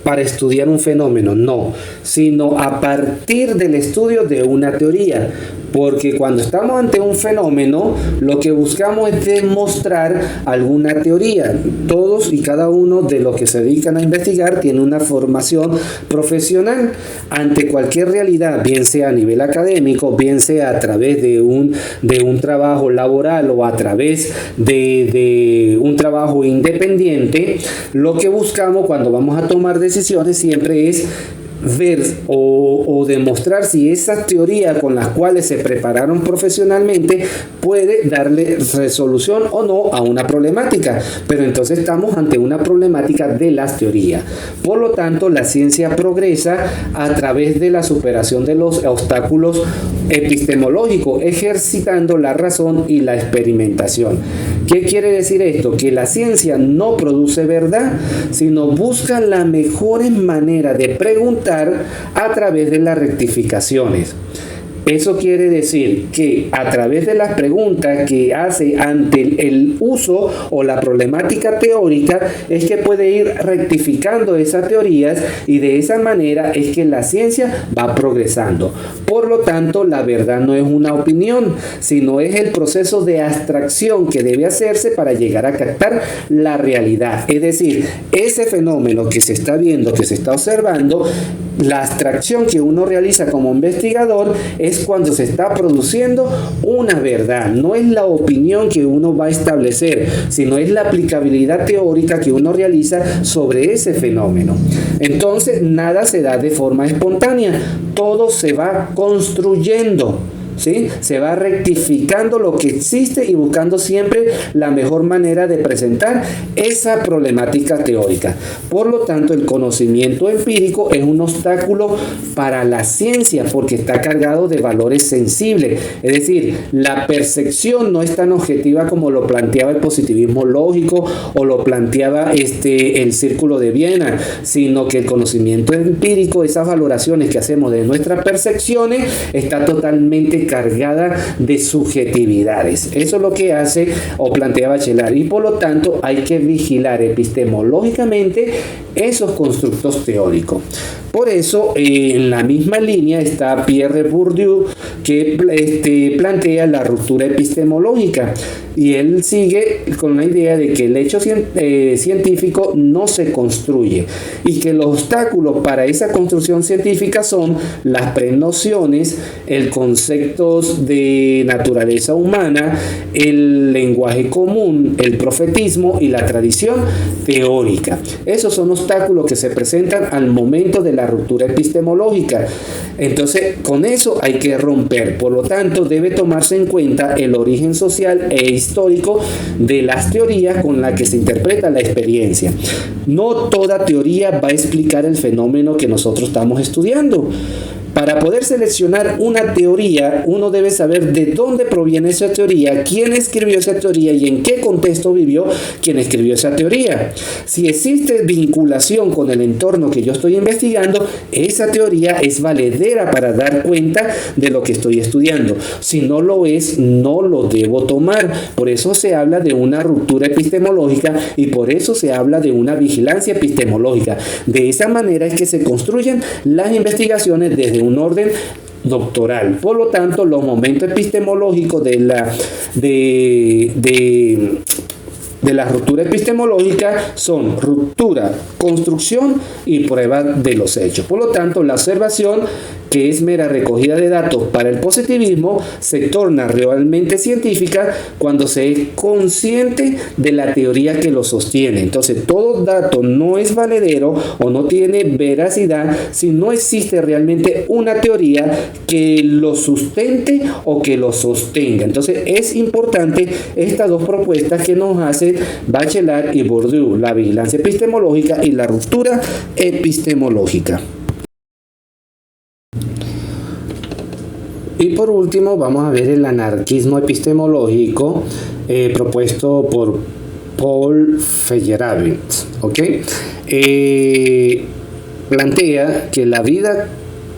para estudiar un fenómeno, no, sino a partir del estudio de una teoría. Porque cuando estamos ante un fenómeno, lo que buscamos es demostrar alguna teoría. Todos y cada uno de los que se dedican a investigar tiene una formación profesional ante cualquier realidad, bien sea a nivel académico, bien sea a través de un trabajo laboral o a través de un trabajo independiente. Lo que buscamos cuando vamos a tomar decisiones siempre es ver o demostrar si esa teoría con las cuales se prepararon profesionalmente puede darle resolución o no a una problemática. Pero entonces estamos ante una problemática de las teorías. Por lo tanto, la ciencia progresa a través de la superación de los obstáculos epistemológicos, ejercitando la razón y la experimentación. ¿Qué quiere decir esto? Que la ciencia no produce verdad, sino busca la mejor manera de preguntar a través de las rectificaciones. Eso quiere decir que a través de las preguntas que hace ante el uso o la problemática teórica es que puede ir rectificando esas teorías y de esa manera es que la ciencia va progresando. Por lo tanto, la verdad no es una opinión, sino es el proceso de abstracción que debe hacerse para llegar a captar la realidad. Es decir, ese fenómeno que se está viendo, que se está observando, la abstracción que uno realiza como investigador es cuando se está produciendo una verdad. No es la opinión que uno va a establecer, sino es la aplicabilidad teórica que uno realiza sobre ese fenómeno. Entonces, nada se da de forma espontánea, todo se va construyendo. ¿Sí? Se va rectificando lo que existe y buscando siempre la mejor manera de presentar esa problemática teórica. Por lo tanto, el conocimiento empírico es un obstáculo para la ciencia porque está cargado de valores sensibles. Es decir, la percepción no es tan objetiva como lo planteaba el positivismo lógico o lo planteaba el Círculo de Viena, sino que el conocimiento empírico, esas valoraciones que hacemos de nuestras percepciones, está totalmente cargada de subjetividades. Eso es lo que hace o plantea Bachelard y por lo tanto hay que vigilar epistemológicamente esos constructos teóricos. Por eso, en la misma línea está Pierre Bourdieu, que plantea la ruptura epistemológica. Y él sigue con la idea de que el hecho científico no se construye y que los obstáculos para esa construcción científica son las prenociones, el concepto de naturaleza humana, el lenguaje común, el profetismo y la tradición teórica. Esos son obstáculos que se presentan al momento de la ruptura epistemológica. Entonces, con eso hay que romper. Por lo tanto, debe tomarse en cuenta el origen social e histórico de las teorías con las que se interpreta la experiencia. No toda teoría va a explicar el fenómeno que nosotros estamos estudiando. Para poder seleccionar una teoría, uno debe saber de dónde proviene esa teoría, quién escribió esa teoría y en qué contexto vivió quien escribió esa teoría. Si existe vinculación con el entorno que yo estoy investigando, esa teoría es valedera para dar cuenta de lo que estoy estudiando. Si no lo es, no lo debo tomar. Por eso se habla de una ruptura epistemológica y por eso se habla de una vigilancia epistemológica. De esa manera es que se construyen las investigaciones desde un orden doctoral. Por lo tanto, los momentos epistemológicos de la ruptura epistemológica son ruptura, construcción y prueba de los hechos. Por lo tanto, la observación, que es mera recogida de datos para el positivismo, se torna realmente científica cuando se es consciente de la teoría que lo sostiene. Entonces, todo dato no es valedero o no tiene veracidad si no existe realmente una teoría que lo sustente o que lo sostenga. Entonces, es importante estas dos propuestas que nos hace Bachelard y Bourdieu: la vigilancia epistemológica y la ruptura epistemológica. Y por último vamos a ver el anarquismo epistemológico propuesto por Paul Feyerabend. Plantea que la vida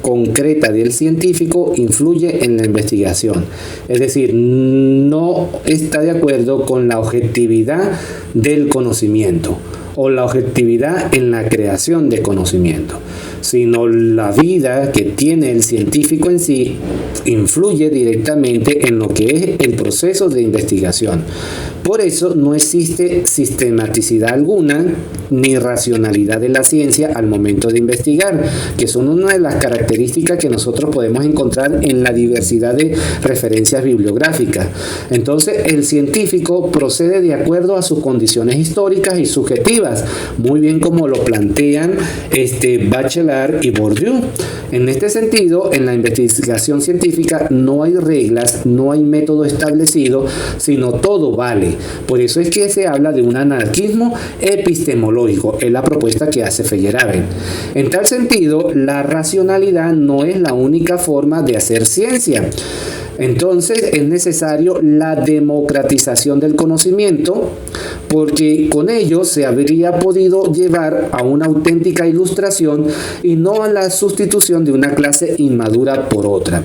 concreta del científico influye en la investigación, es decir, no está de acuerdo con la objetividad del conocimiento o la objetividad en la creación de conocimiento, sino la vida que tiene el científico en sí influye directamente en lo que es el proceso de investigación. Por eso no existe sistematicidad alguna ni racionalidad de la ciencia al momento de investigar, que son una de las características que nosotros podemos encontrar en la diversidad de referencias bibliográficas. Entonces, el científico procede de acuerdo a sus condiciones históricas y subjetivas, muy bien como lo plantean Bachelard y Bourdieu. En este sentido, en la investigación científica no hay reglas, no hay método establecido, sino todo vale. Por eso es que se habla de un anarquismo epistemológico, es la propuesta que hace Feyerabend. En tal sentido, la racionalidad no es la única forma de hacer ciencia. Entonces es necesario la democratización del conocimiento, porque con ello se habría podido llevar a una auténtica ilustración y no a la sustitución de una clase inmadura por otra.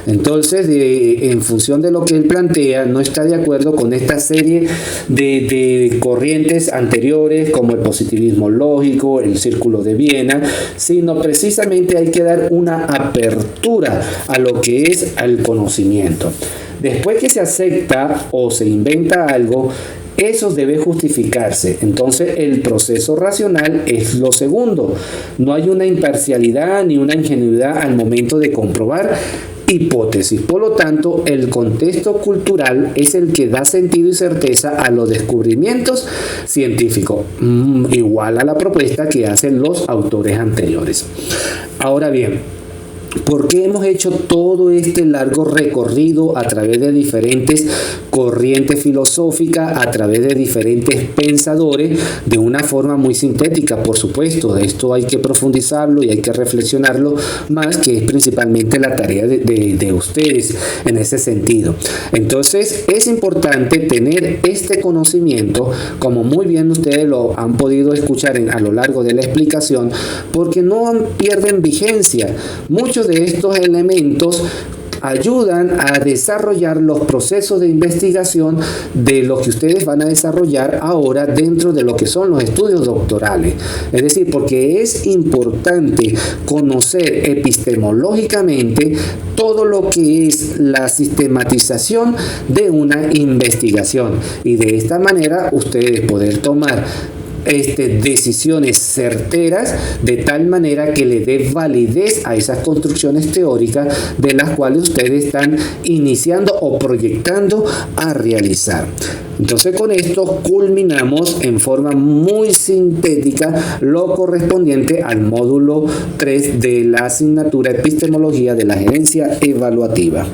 Entonces, en función de lo que él plantea, no está de acuerdo con esta serie de corrientes anteriores como el positivismo lógico, el círculo de Viena, sino precisamente hay que dar una apertura a lo que es el conocimiento. Después que se acepta o se inventa algo, eso debe justificarse. Entonces el proceso racional es lo segundo. No hay una imparcialidad ni una ingenuidad al momento de comprobar hipótesis. Por lo tanto, el contexto cultural es el que da sentido y certeza a los descubrimientos científicos, igual a la propuesta que hacen los autores anteriores. Ahora bien, ¿por qué hemos hecho todo este largo recorrido a través de diferentes corrientes filosóficas, a través de diferentes pensadores, de una forma muy sintética? Por supuesto, de esto hay que profundizarlo y hay que reflexionarlo más, que es principalmente la tarea de ustedes en ese sentido. Entonces, es importante tener este conocimiento, como muy bien ustedes lo han podido escuchar a lo largo de la explicación, porque no pierden vigencia. Muchos de estos elementos ayudan a desarrollar los procesos de investigación de lo que ustedes van a desarrollar ahora dentro de lo que son los estudios doctorales. Es decir, porque es importante conocer epistemológicamente todo lo que es la sistematización de una investigación y de esta manera ustedes poder tomar decisiones certeras de tal manera que le dé validez a esas construcciones teóricas de las cuales ustedes están iniciando o proyectando a realizar. Entonces, con esto culminamos en forma muy sintética lo correspondiente al módulo 3 de la asignatura Epistemología de la Gerencia Evaluativa.